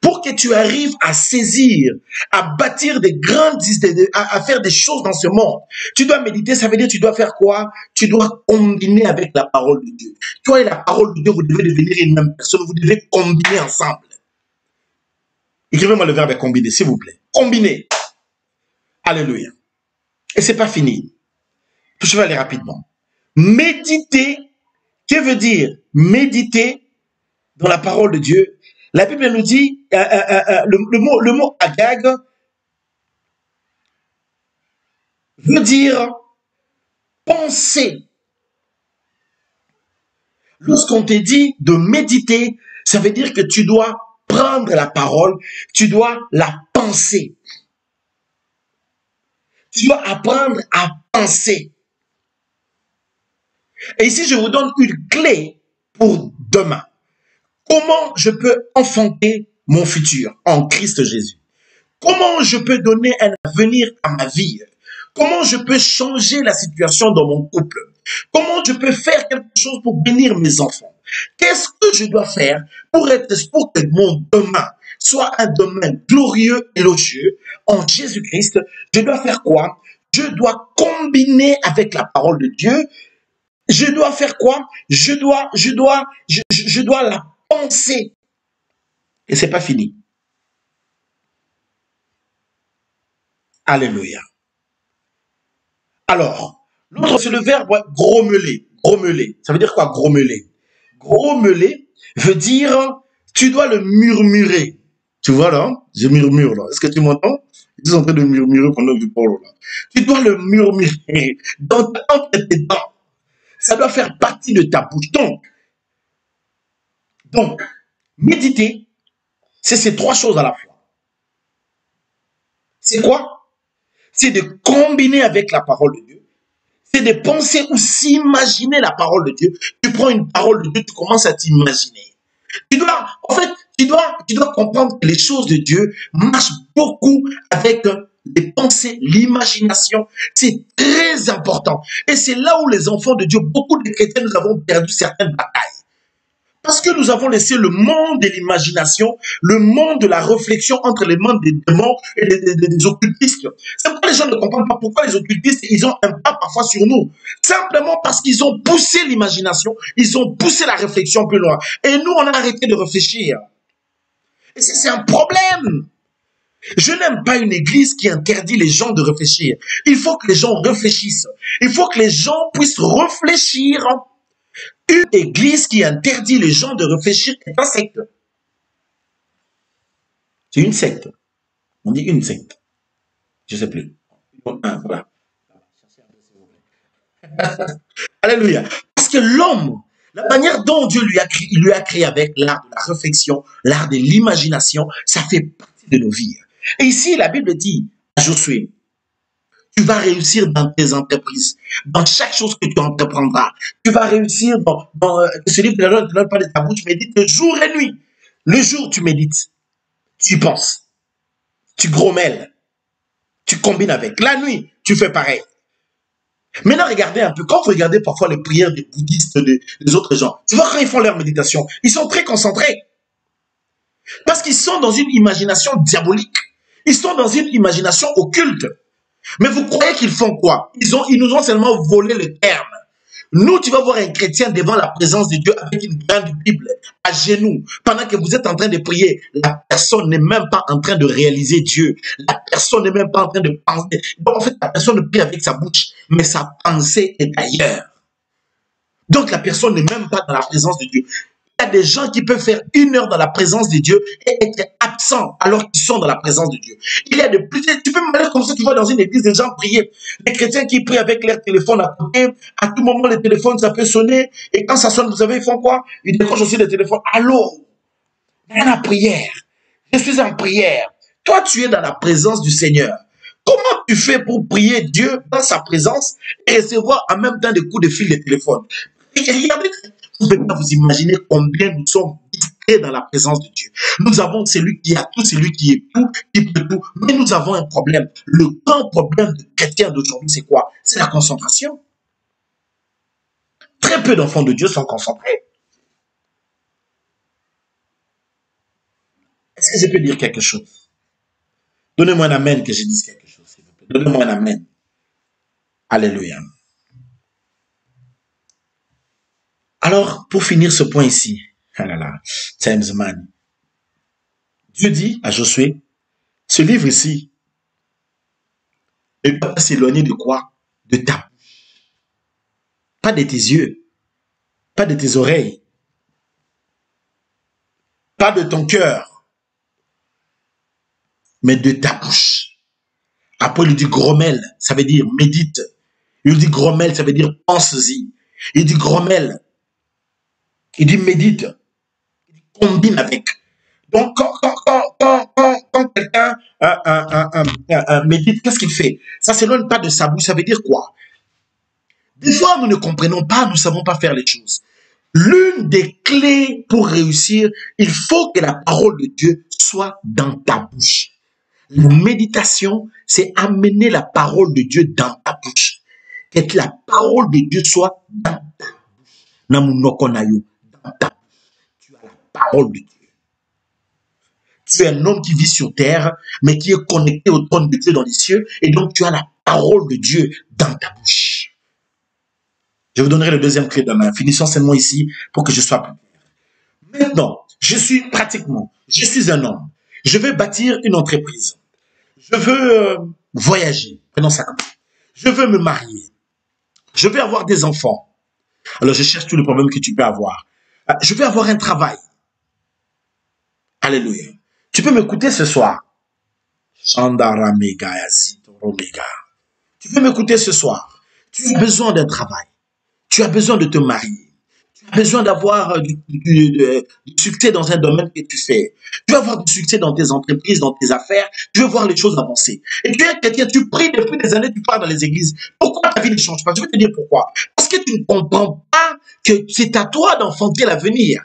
Pour que tu arrives à saisir, à bâtir des grandes idées, à faire des choses dans ce monde. Tu dois méditer, ça veut dire tu dois faire quoi? Tu dois combiner avec la parole de Dieu. Toi et la parole de Dieu, vous devez devenir une même personne, vous devez combiner ensemble. Écrivez-moi le verbe combiner, s'il vous plaît. Combiner. Alléluia. Et c'est pas fini. Je vais aller rapidement. Méditer, que veut dire méditer? dans la parole de Dieu, la Bible nous dit, le mot Agag veut dire penser. Lorsqu'on te dit de méditer, ça veut dire que tu dois prendre la parole, tu dois la penser. Tu dois apprendre à penser. Et ici, je vous donne une clé pour demain. Comment je peux enfanter mon futur en Christ Jésus? Comment je peux donner un avenir à ma vie? Comment je peux changer la situation dans mon couple? Comment je peux faire quelque chose pour bénir mes enfants? Qu'est-ce que je dois faire pour que mon demain soit un domaine glorieux, élogieux en Jésus-Christ? Je dois faire quoi? Je dois combiner avec la parole de Dieu. Je dois faire quoi? Je dois la penser. Et c'est pas fini. Alléluia. Alors, l'autre, c'est le verbe grommeler. Grommeler. Ça veut dire quoi, grommeler? Grommeler veut dire, tu dois le murmurer. Tu vois là? Je murmure là. Est-ce que tu m'entends? Ils sont en train de murmurer pendant que je parle là. Tu dois le murmurer entre tes dents. Ça doit faire partie de ta bouche. Donc, méditer, c'est ces trois choses à la fois. C'est quoi? C'est de combiner avec la parole de Dieu. C'est de penser ou s'imaginer la parole de Dieu. Tu prends une parole de Dieu, tu commences à t'imaginer. Tu dois comprendre que les choses de Dieu marchent beaucoup avec les pensées, l'imagination. C'est très important. Et c'est là où les enfants de Dieu, beaucoup de chrétiens, nous avons perdu certaines batailles. Parce que nous avons laissé le monde de l'imagination, le monde de la réflexion entre les mondes des démons et des occultistes. C'est pourquoi les gens ne comprennent pas pourquoi les occultistes, ils ont un pas parfois sur nous. Simplement parce qu'ils ont poussé l'imagination, ils ont poussé la réflexion plus loin. Et nous, on a arrêté de réfléchir. Et ça, c'est un problème. Je n'aime pas une église qui interdit les gens de réfléchir. Il faut que les gens réfléchissent. Il faut que les gens puissent réfléchir. Une église qui interdit les gens de réfléchir est une secte. C'est une secte. On dit une secte. Je ne sais plus. Voilà. Alléluia. Parce que l'homme, la manière dont Dieu il lui a créé avec l'art de la réflexion, l'art de l'imagination, ça fait partie de nos vies. Et ici, la Bible dit à Josué, tu vas réussir dans tes entreprises, dans chaque chose que tu entreprendras. Tu vas réussir dans ce livre ne te donne pas de ta bouche, médite jour et nuit. Le jour, tu médites, tu y penses, tu grommelles, tu combines avec. La nuit, tu fais pareil. Maintenant, regardez un peu. Quand vous regardez parfois les prières des bouddhistes, des autres gens, tu vois quand ils font leur méditation, ils sont très concentrés. Parce qu'ils sont dans une imagination diabolique. Ils sont dans une imagination occulte. Mais vous croyez qu'ils font quoi? Ils nous ont seulement volé le terme. Nous, tu vas voir un chrétien devant la présence de Dieu avec une grande Bible à genoux. Pendant que vous êtes en train de prier, la personne n'est même pas en train de réaliser Dieu. La personne n'est même pas en train de penser. Donc, en fait, la personne ne prie avec sa bouche, mais sa pensée est ailleurs. Donc, la personne n'est même pas dans la présence de Dieu. Il y a des gens qui peuvent faire 1 heure dans la présence de Dieu et être absents alors qu'ils sont dans la présence de Dieu. Il y a de plus, tu peux me aller comme ça, tu vois dans une église des gens prier. Les chrétiens qui prient avec leur téléphone à côté, à tout moment le téléphone ça peut sonner et quand ça sonne, vous savez, ils font quoi? Ils décrochent aussi le téléphone. Allô? Dans la prière. Je suis en prière. Toi, tu es dans la présence du Seigneur. Comment tu fais pour prier Dieu dans sa présence et recevoir en même temps des coups de fil de téléphone? Et regardez, vous ne pouvez pas vous imaginer combien nous sommes distraits dans la présence de Dieu. Nous avons celui qui a tout, celui qui est tout, qui peut tout. Mais nous avons un problème. Le grand problème des chrétiens d'aujourd'hui, c'est quoi? C'est la concentration. Très peu d'enfants de Dieu sont concentrés. Est-ce que je peux dire quelque chose? Donnez-moi un amen que je dise quelque chose, s'il vous plaît. Donnez-moi un amen. Alléluia. Alors, pour finir ce point ici, James Mann, Dieu dit à Josué, ce livre ici ne doit pas s'éloigner de quoi? De ta bouche. Pas de tes yeux, pas de tes oreilles. pas de ton cœur, mais de ta bouche. Après, il dit grommelle, ça veut dire médite. Il dit grommelle, ça veut dire pense-y. Il dit grommelle, il dit médite, combine avec. Donc, quand quelqu'un médite, qu'est-ce qu'il fait? Ça ne s'éloigne pas de sa bouche, ça veut dire quoi? Des fois, nous ne comprenons pas, nous ne savons pas faire les choses. L'une des clés pour réussir, il faut que la parole de Dieu soit dans ta bouche. La méditation, c'est amener la parole de Dieu dans ta bouche. Que la parole de Dieu soit dans ta bouche. Dans ta bouche. Tu as la parole de Dieu. Tu es un homme qui vit sur terre, mais qui est connecté au trône de Dieu dans les cieux, et donc tu as la parole de Dieu dans ta bouche. Je vous donnerai le deuxième clé de main. Finissons seulement ici pour que je sois plus clair. Maintenant, je suis un homme. Je veux bâtir une entreprise. Je veux voyager. Prenons ça comme ça. Je veux me marier. Je veux avoir des enfants. Alors, je cherche tous les problèmes que tu peux avoir. Je veux avoir un travail. Alléluia. Tu peux m'écouter ce soir. Tu peux m'écouter ce soir. Tu as besoin d'un travail. Tu as besoin de te marier. Tu as besoin d'avoir du succès dans un domaine que tu fais. Tu veux avoir du succès dans tes entreprises, dans tes affaires. Tu veux voir les choses avancer. Et tu es quelqu'un, tu pries depuis des années, tu pars dans les églises. Pourquoi ta vie ne change pas? Je vais te dire pourquoi. Parce que tu ne comprends pas que c'est à toi d'enfanter l'avenir.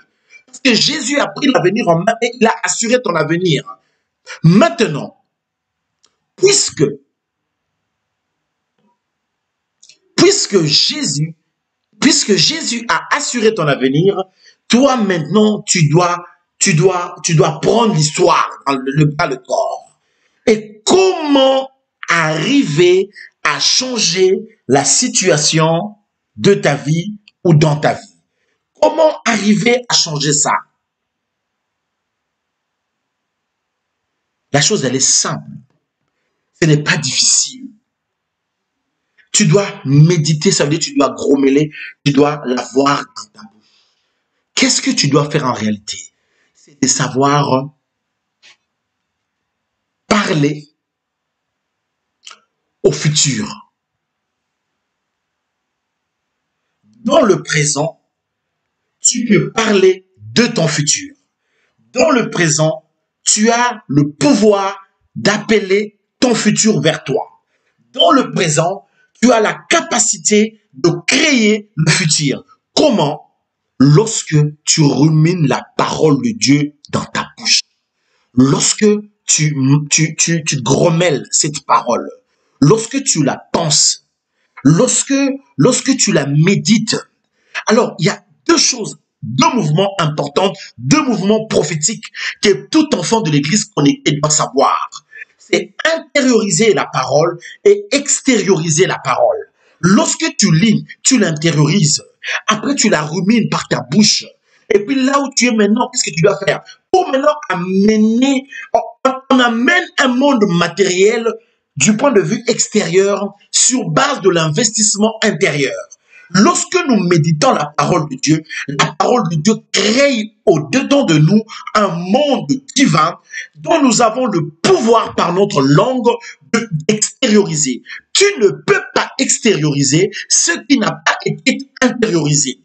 Parce que Jésus a pris l'avenir en main et il a assuré ton avenir. Maintenant, puisque Jésus a assuré ton avenir, toi maintenant, tu dois prendre l'histoire dans le corps. Et comment arriver à changer la situation de ta vie ou dans ta vie? Comment arriver à changer ça? La chose, elle est simple. Ce n'est pas difficile. Tu dois méditer, ça veut dire que tu dois grommeler, tu dois l'avoir dans ta bouche. Qu'est-ce que tu dois faire en réalité? C'est de savoir parler au futur. Dans le présent, tu peux parler de ton futur. Dans le présent, tu as le pouvoir d'appeler ton futur vers toi. Dans le présent, tu as la capacité de créer le futur. Comment? Lorsque tu rumines la parole de Dieu dans ta bouche. Lorsque tu grommelles cette parole. Lorsque tu la penses. Lorsque tu la médites. Alors, il y a deux choses, deux mouvements importants, deux mouvements prophétiques que tout enfant de l'Église connecté doit savoir. C'est intérioriser la parole et extérioriser la parole. Lorsque tu lis, tu l'intériorises. Après, tu la rumines par ta bouche. Et puis là où tu es maintenant, qu'est-ce que tu dois faire? Pour maintenant amener, on amène un monde matériel du point de vue extérieur sur base de l'investissement intérieur. Lorsque nous méditons la parole de Dieu crée au-dedans de nous un monde divin dont nous avons le pouvoir par notre langue d'extérioriser. Tu ne peux pas extérioriser ce qui n'a pas été intériorisé.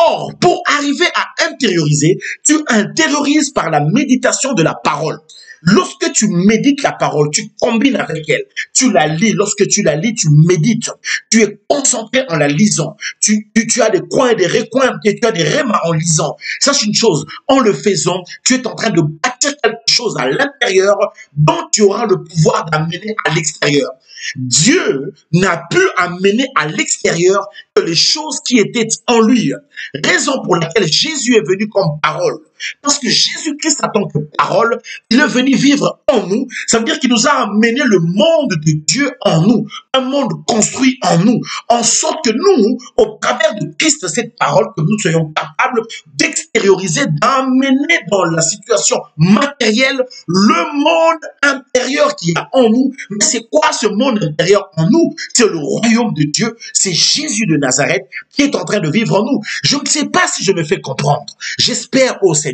Or, pour arriver à intérioriser, tu intériorises par la méditation de la parole. Lorsque tu médites la parole, tu combines avec elle, tu la lis. Lorsque tu la lis, tu médites. Tu es concentré en la lisant. Tu as des coins et des recoins, tu as des rémas en lisant. Sache une chose, en le faisant, tu es en train de bâtir quelque chose à l'intérieur dont tu auras le pouvoir d'amener à l'extérieur. Dieu n'a pu amener à l'extérieur que les choses qui étaient en lui. Raison pour laquelle Jésus est venu comme parole. Parce que Jésus-Christ, en tant que parole, il est venu vivre en nous. Ça veut dire qu'il nous a amené le monde de Dieu en nous. Un monde construit en nous. En sorte que nous, au travers de Christ, cette parole, que nous soyons capables d'extérioriser, d'amener dans la situation matérielle le monde intérieur qui est en nous. Mais c'est quoi ce monde intérieur en nous? C'est le royaume de Dieu. C'est Jésus de Nazareth qui est en train de vivre en nous. Je ne sais pas si je me fais comprendre. J'espère au Seigneur.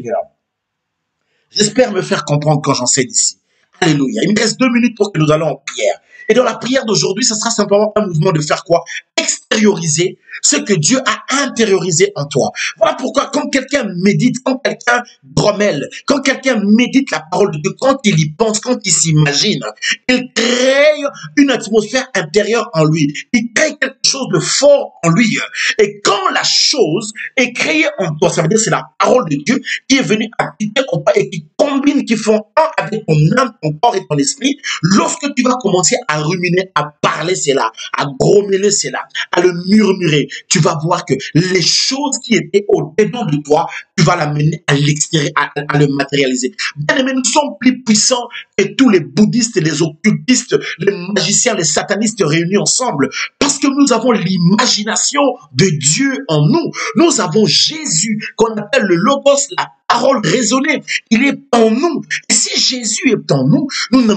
J'espère me faire comprendre quand j'enseigne ici. Alléluia. Il me reste 2 minutes pour que nous allons en prière. Et dans la prière d'aujourd'hui, ce sera simplement un mouvement de faire quoi? Extérioriser ce que Dieu a intériorisé en toi. Voilà pourquoi quand quelqu'un médite, quand quelqu'un grommelle, quand quelqu'un médite la parole de Dieu, quand il y pense, quand il s'imagine, il crée une atmosphère intérieure en lui. Il crée quelque chose de fort en lui. Et quand la chose est créée en toi, ça veut dire que c'est la parole de Dieu qui est venue habiter en toi et qui combine, qui font un avec ton âme, ton corps et ton esprit. Lorsque tu vas commencer à ruminer, à parler cela, à grommeler cela, à le murmurer, tu vas voir que les choses qui étaient au-dedans de toi, tu vas l'amener à l'extérieur, à le matérialiser. Bien aimé, nous sommes plus puissants que tous les bouddhistes, les occultistes, les magiciens, les satanistes réunis ensemble, parce que nous avons l'imagination de Dieu en nous. Nous avons Jésus, qu'on appelle le Logos, la parole raisonnée. Il est en nous. Et si Jésus est en nous, il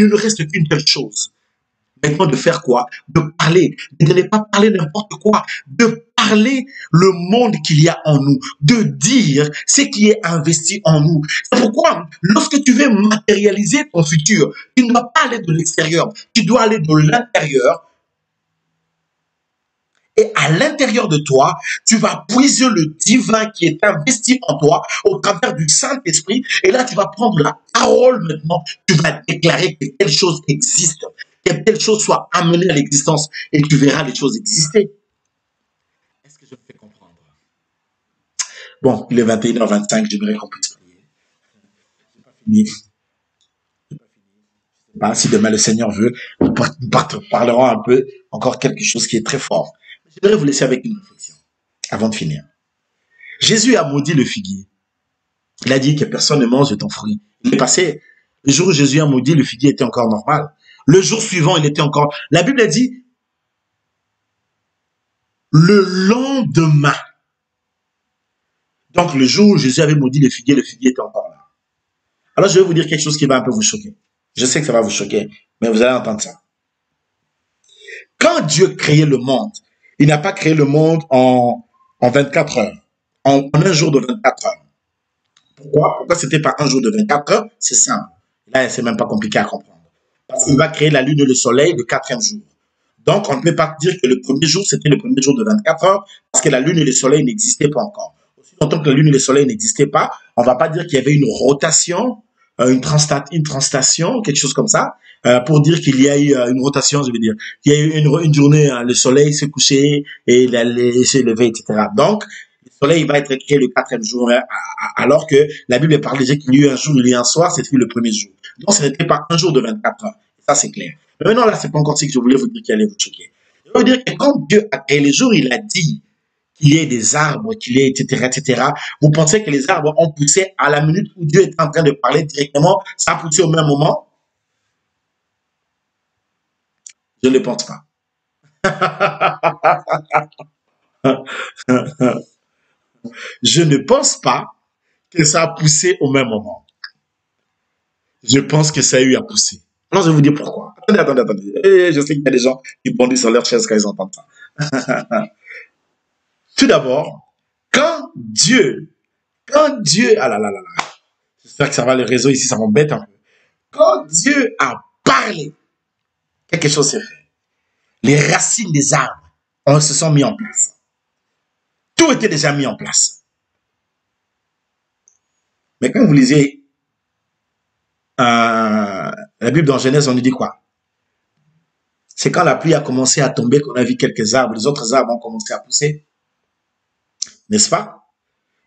ne reste qu'une seule chose. Maintenant, de faire quoi? De parler, de ne pas parler n'importe quoi, de parler le monde qu'il y a en nous, de dire ce qui est investi en nous. C'est pourquoi, lorsque tu veux matérialiser ton futur, tu ne dois pas aller de l'extérieur, tu dois aller de l'intérieur. Et à l'intérieur de toi, tu vas puiser le divin qui est investi en toi au travers du Saint-Esprit. Et là, tu vas prendre la parole maintenant. Tu vas déclarer que telle chose existe, que telle chose soit amenée à l'existence. Et tu verras les choses exister. Est-ce que je me fais comprendre? Bon, il est 21h25, j'aimerais qu'on puisse prier. Je n'ai pas fini. Pas, si demain le Seigneur veut, nous parlerons un peu, encore quelque chose qui est très fort. Je voudrais vous laisser avec une réflexion avant de finir. Jésus a maudit le figuier. Il a dit que personne ne mange de ton fruit. Il est passé. Le jour où Jésus a maudit, le figuier était encore normal. Le jour suivant, il était encore... La Bible a dit, le lendemain. Donc, le jour où Jésus avait maudit le figuier était encore là. Alors, je vais vous dire quelque chose qui va un peu vous choquer. Je sais que ça va vous choquer, mais vous allez entendre ça. Quand Dieu créait le monde, il n'a pas créé le monde en 24 heures, en un jour de 24 heures. Pourquoi c'était pas un jour de 24 heures? C'est simple. Là, c'est même pas compliqué à comprendre. Parce qu'il va créer la lune et le soleil le 4e jour. Donc, on ne peut pas dire que le premier jour, c'était le premier jour de 24 heures, parce que la lune et le soleil n'existaient pas encore. Aussi longtemps que la lune et le soleil n'existaient pas, on ne va pas dire qu'il y avait une rotation, une translation, quelque chose comme ça, pour dire qu'il y a eu une rotation, je veux dire. Il y a eu une journée, le soleil s'est couché et il s'est levé, etc. Donc, le soleil va être créé le 4e jour, alors que la Bible parle déjà qu'il y a eu un jour, il y a eu un soir, c'était le premier jour. Donc, ce n'était pas un jour de 24 heures. Ça, c'est clair. Mais maintenant, là, c'est pas encore ce que je voulais vous dire qui allait vous choquer. Je veux dire que quand Dieu a créé les jours, il a dit qu'il y ait des arbres, qu'il y ait, etc., etc. Vous pensez que les arbres ont poussé à la minute où Dieu est en train de parler directement, ça a poussé au même moment? Je ne pense pas. Je ne pense pas que ça a poussé au même moment. Je pense que ça a eu à pousser. Alors, je vais vous dire pourquoi. Attendez. Je sais qu'il y a des gens qui bondissent sur leur chaise quand ils entendent ça. Tout d'abord, quand Dieu, ah là là là là, j'espère que ça va, les réseaux ici, ça m'embête un peu. Quand Dieu a parlé, quelque chose s'est fait. Les racines des arbres se sont mis en place. Tout était déjà mis en place. Mais quand vous lisez la Bible dans Genèse, on nous dit quoi? C'est quand la pluie a commencé à tomber qu'on a vu quelques arbres, les autres arbres ont commencé à pousser. N'est-ce pas?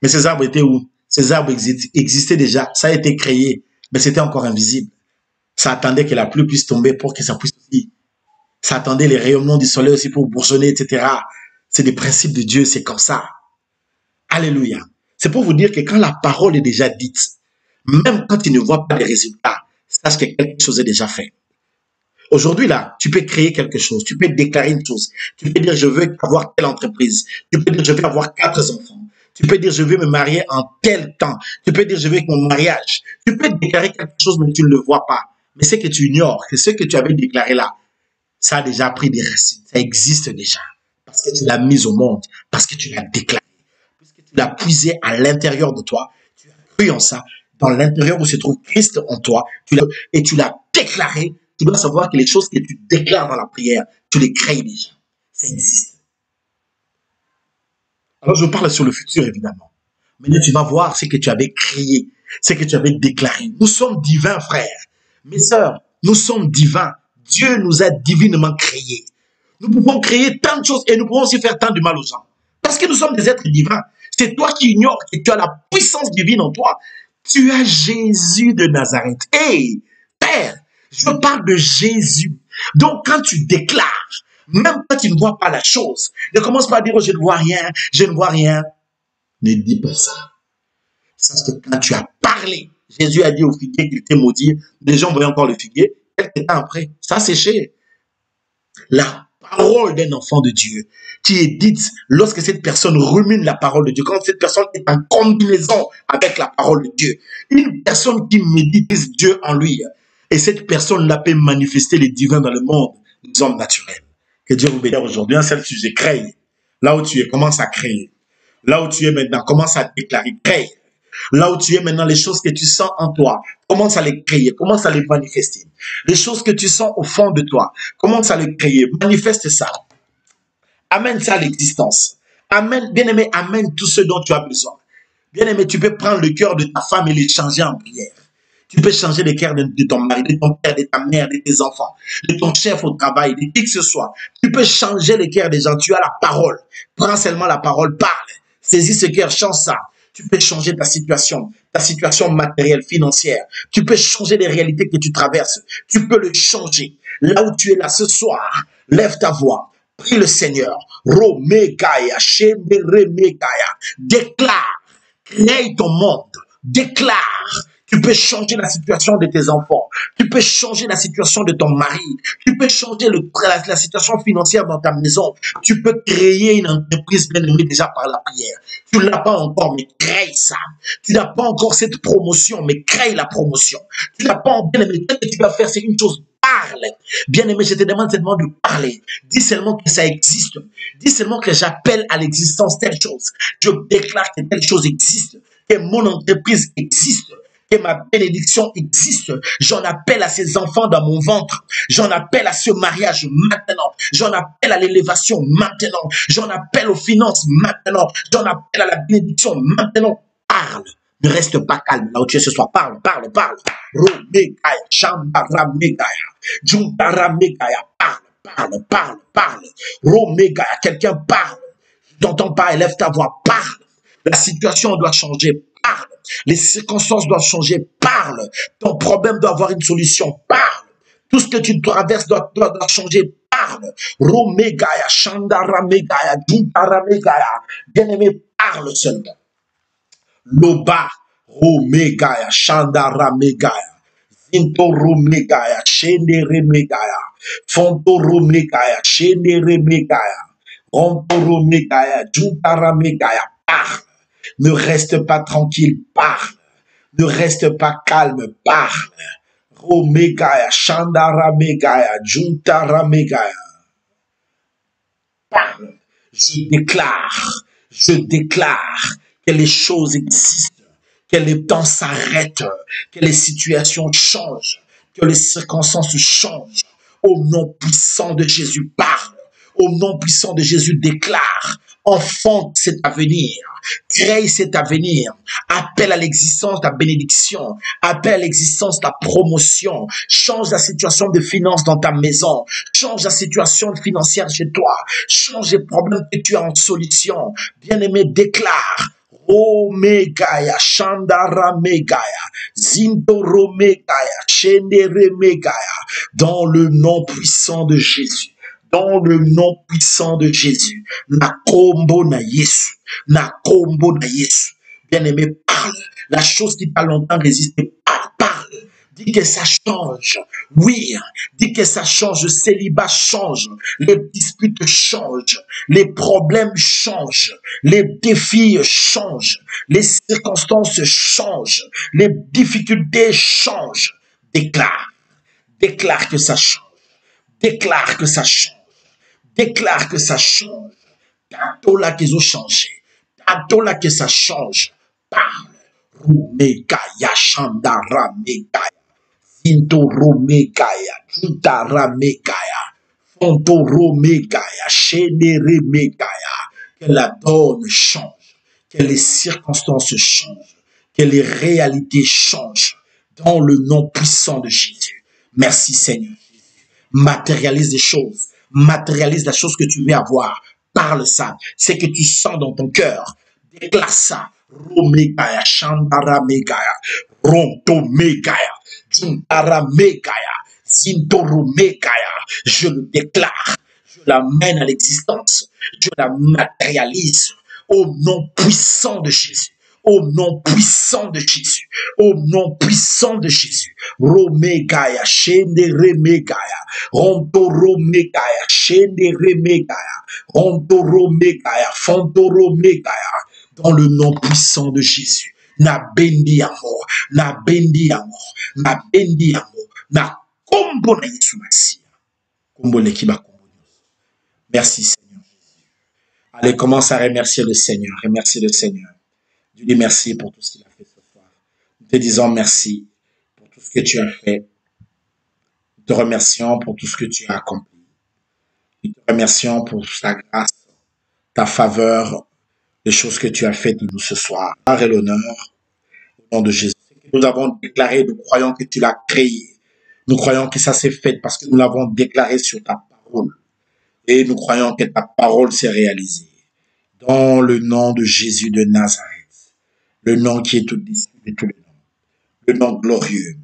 Mais ces arbres étaient où? Ces arbres existaient déjà, ça a été créé, mais c'était encore invisible. Ça attendait que la pluie puisse tomber pour que ça puisse aussi. Ça attendait les rayonnements du soleil aussi pour bourgeonner, etc. C'est des principes de Dieu, c'est comme ça. Alléluia. C'est pour vous dire que quand la parole est déjà dite, même quand tu ne vois pas les résultats, sache que quelque chose est déjà fait. Aujourd'hui, là, tu peux créer quelque chose, tu peux déclarer une chose, tu peux dire je veux avoir telle entreprise, tu peux dire je veux avoir 4 enfants, tu peux dire je veux me marier en tel temps, tu peux dire je veux mon mariage, tu peux déclarer quelque chose mais tu ne le vois pas. Mais ce que tu ignores, c'est ce que tu avais déclaré là, ça a déjà pris des racines, ça existe déjà, parce que tu l'as mis au monde, parce que tu l'as déclaré, puisque tu l'as puisé à l'intérieur de toi, tu as cru en ça, dans l'intérieur où se trouve Christ en toi, et tu l'as déclaré, tu dois savoir que les choses que tu déclares dans la prière, tu les crées déjà. Ça existe. Alors je parle sur le futur, évidemment. Maintenant, tu vas voir ce que tu avais créé, ce que tu avais déclaré. Nous sommes divins, frères. Mes sœurs, nous sommes divins. Dieu nous a divinement créés. Nous pouvons créer tant de choses et nous pouvons aussi faire tant de mal aux gens. Parce que nous sommes des êtres divins. C'est toi qui ignores que tu as la puissance divine en toi. Tu as Jésus de Nazareth. Hey, Père, je parle de Jésus. Donc, quand tu déclares, même quand tu ne vois pas la chose, ne commence pas à dire, oh, je ne vois rien, je ne vois rien. Ne dis pas ça. Sache que quand tu as parlé, Jésus a dit au figuier qu'il était maudit. Les gens voyaient encore le figuier. Quelques temps après, ça a séché. La parole d'un enfant de Dieu qui est dite lorsque cette personne rumine la parole de Dieu, quand cette personne est en combinaison avec la parole de Dieu. Une personne qui médite Dieu en lui. Et cette personne-là peut manifester les divins dans le monde des hommes naturels. Que Dieu vous bénisse aujourd'hui. Un seul sujet, crée. Là où tu es, commence à créer. Là où tu es maintenant, commence à déclarer, crée. Là où tu es maintenant, les choses que tu sens en toi, commence à les créer, commence à les manifester. Les choses que tu sens au fond de toi, commence à les créer, manifeste ça. Amène ça à l'existence. Amène, bien-aimé, amène tout ce dont tu as besoin. Bien-aimé, tu peux prendre le cœur de ta femme et le changer en prière. Tu peux changer le cœur de ton mari, de ton père, de ta mère, de tes enfants, de ton chef au travail, de qui que ce soit. Tu peux changer le cœur des gens. Tu as la parole. Prends seulement la parole, parle. Saisis ce cœur, change ça. Tu peux changer ta situation matérielle, financière. Tu peux changer les réalités que tu traverses. Tu peux le changer. Là où tu es là ce soir, lève ta voix. Prie le Seigneur. Romegaya, Shemeremegaya. Déclare. Crée ton monde. Déclare. Tu peux changer la situation de tes enfants. Tu peux changer la situation de ton mari. Tu peux changer la situation financière dans ta maison. Tu peux créer une entreprise bien aimée déjà par la prière. Tu ne l'as pas encore, mais crée ça. Tu n'as pas encore cette promotion, mais crée la promotion. Tu n'as pas bien aimé. Ce que tu vas faire, c'est une chose. Parle. Bien aimé, je te demande seulement de parler. Dis seulement que ça existe. Dis seulement que j'appelle à l'existence telle chose. Je déclare que telle chose existe. Que mon entreprise existe. Que ma bénédiction existe. J'en appelle à ces enfants dans mon ventre. J'en appelle à ce mariage maintenant. J'en appelle à l'élévation maintenant. J'en appelle aux finances maintenant. J'en appelle à la bénédiction maintenant. Parle. Ne reste pas calme là où tu es ce soir. Parle, parle, parle. Romegaya, Shambaramegaya, Juntaramegaya. Parle, parle, parle, parle. Romegaya, quelqu'un parle. Je n'entends pas, élève ta voix. Parle. La situation doit changer. Parle. Les circonstances doivent changer. Parle. Ton problème doit avoir une solution. Parle. Tout ce que tu traverses doit changer. Parle. Romegaya, Shandaramegaya, Juntaramegaya. Bien-aimé, parle seulement. Loba, Romegaya, Shandaramegaya. Zinto Romegaya, Shenderemegaya. Fonto Romegaya, Shenderemegaya. Ronto Romegaya, Juntaramegaya. Parle. Ne reste pas tranquille, parle. Ne reste pas calme, parle. Romegaya, Shandaramegaya, Juntaramegaya. Parle. Je déclare que les choses existent, que les temps s'arrêtent, que les situations changent, que les circonstances changent. Au nom puissant de Jésus, parle. Au nom puissant de Jésus, déclare. Enfante cet avenir, crée cet avenir, appelle à l'existence ta bénédiction, appelle à l'existence ta promotion, change la situation de finances dans ta maison, change la situation financière chez toi, change les problèmes que tu as en solution. Bien-aimé, déclare. Romegaya, Shandara Megaya, Zindoro Megaya, Shendere Megaya, dans le nom puissant de Jésus. Dans le nom puissant de Jésus. Nakombo na Yesu. Nakombo na Yesu. Bien-aimé, parle. La chose qui t'a longtemps résisté, parle. Dis que ça change. Oui, dis que ça change. Le célibat change. Les disputes changent. Les problèmes changent. Les défis changent. Les circonstances changent. Les difficultés changent. Déclare. Déclare que ça change. Déclare que ça change. Déclare que ça change. Tantôt là qu'ils ont changé. Tantôt là que ça change. Parle. Rumegaya Shandara Megaya. Intoro Megaya. Tutara Megaya. Fontoro Megaya. Chénéré Megaya. Que la donne change. Que les circonstances changent. Que les réalités changent. Dans le nom puissant de Jésus. Merci Seigneur. Matérialise les choses. Matérialise la chose que tu veux avoir. Parle ça. C'est que tu sens dans ton cœur. Déclare ça. Romegaya, Shandara Megaya, Ronto Megaya, Juntara Megaya, Zintoro Megaya. Je le déclare. Je l'amène à l'existence. Je la matérialise au nom puissant de Jésus. Au nom puissant de Jésus. Au nom puissant de Jésus. Romegaya, Shendere Megaya, Rontoro Megaya, Shendere Megaya, Rontoro Megaya, Fontoro Megaya. Dans le nom puissant de Jésus. Na bendi amour, na bendi amour, na bendi amour, na kombo na Yesu Masia. Kombo lekiba kombo. Merci Seigneur. Allez, commence à remercier le Seigneur. Remercier le Seigneur. Dieu dit merci pour tout ce qu'il a fait ce soir. Nous te disons merci pour tout ce que tu as fait. Nous te remercions pour tout ce que tu as accompli. Nous te remercions pour ta grâce, ta faveur, les choses que tu as faites de nous ce soir. Gloire et l'honneur au nom de Jésus. Nous avons déclaré, nous croyons que tu l'as créé. Nous croyons que ça s'est fait parce que nous l'avons déclaré sur ta parole. Et nous croyons que ta parole s'est réalisée. Dans le nom de Jésus de Nazareth. Le nom qui est au-dessus de tous les noms. Le nom glorieux.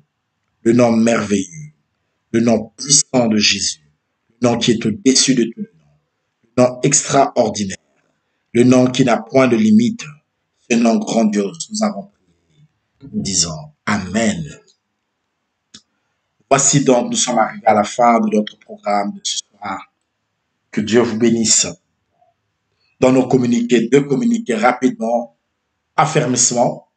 Le nom merveilleux. Le nom puissant de Jésus. Le nom qui est au-dessus de tous les noms. Le nom extraordinaire. Le nom qui n'a point de limite. Ce nom grandiose. Nous avons prié. Nous disons Amen. Voici donc, nous sommes arrivés à la fin de notre programme de ce soir. Que Dieu vous bénisse. Dans nos communiqués, deux communiqués rapidement. Affermissement.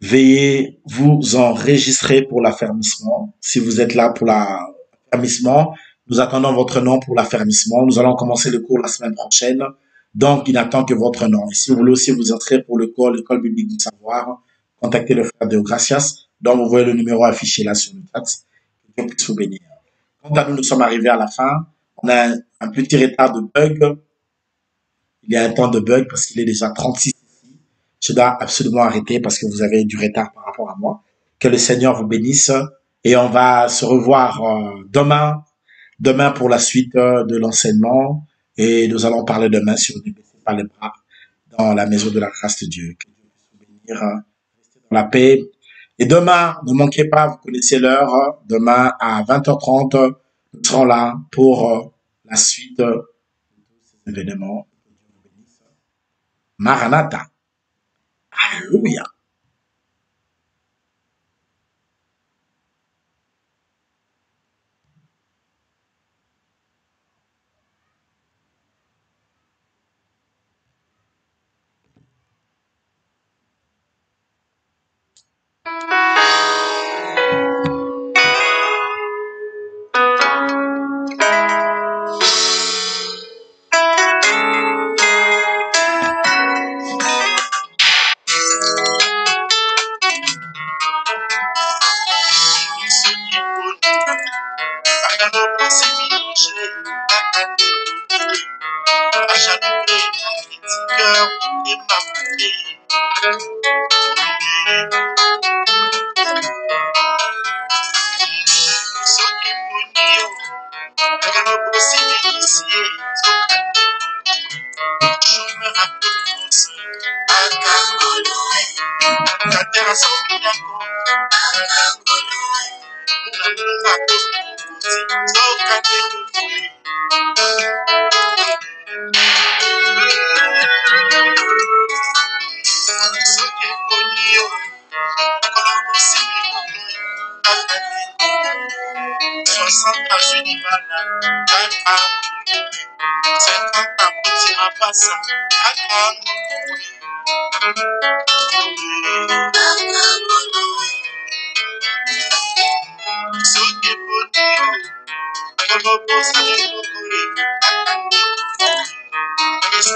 Veuillez vous enregistrer pour l'affermissement. Si vous êtes là pour l'affermissement, nous attendons votre nom pour l'affermissement. Nous allons commencer le cours la semaine prochaine. Donc, il n'attend que votre nom. Et si vous voulez aussi vous inscrire pour l'école biblique du savoir, contactez le frère de Gracias. Donc, vous voyez le numéro affiché là sur le chat. Que Dieu puisse vous bénir. Quant à nous, nous sommes arrivés à la fin. On a un petit retard de bug. Il y a un temps de bug parce qu'il est déjà 36 ici. Je dois absolument arrêter parce que vous avez du retard par rapport à moi. Que le Seigneur vous bénisse. Et on va se revoir demain pour la suite de l'enseignement. Et nous allons parler demain sur ne baissez pas les bras dans la maison de la grâce de Dieu. Que Dieu puisse vous bénir, restez dans la paix. Et demain, ne manquez pas, vous connaissez l'heure, demain à 20h30, nous serons là pour la suite de tous ces événements. Que Dieu vous bénisse. Maranatha. Alléluia.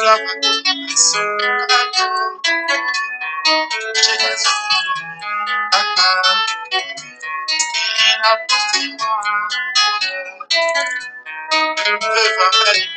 la condamnation. Jésus, il a porté moi. Veuve avec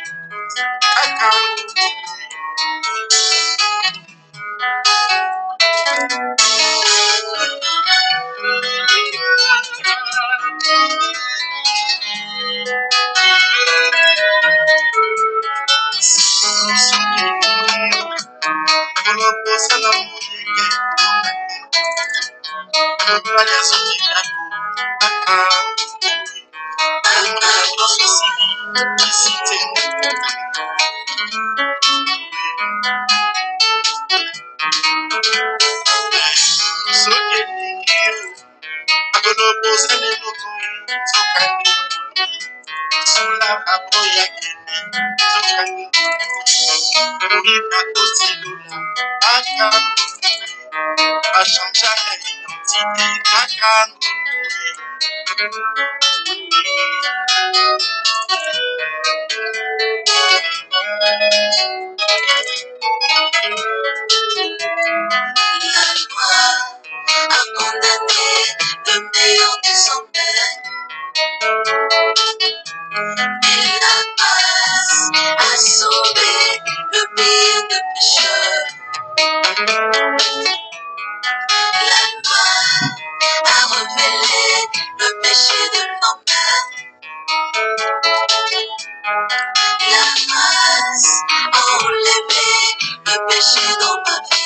La grâce a enlevé le péché dans ma vie.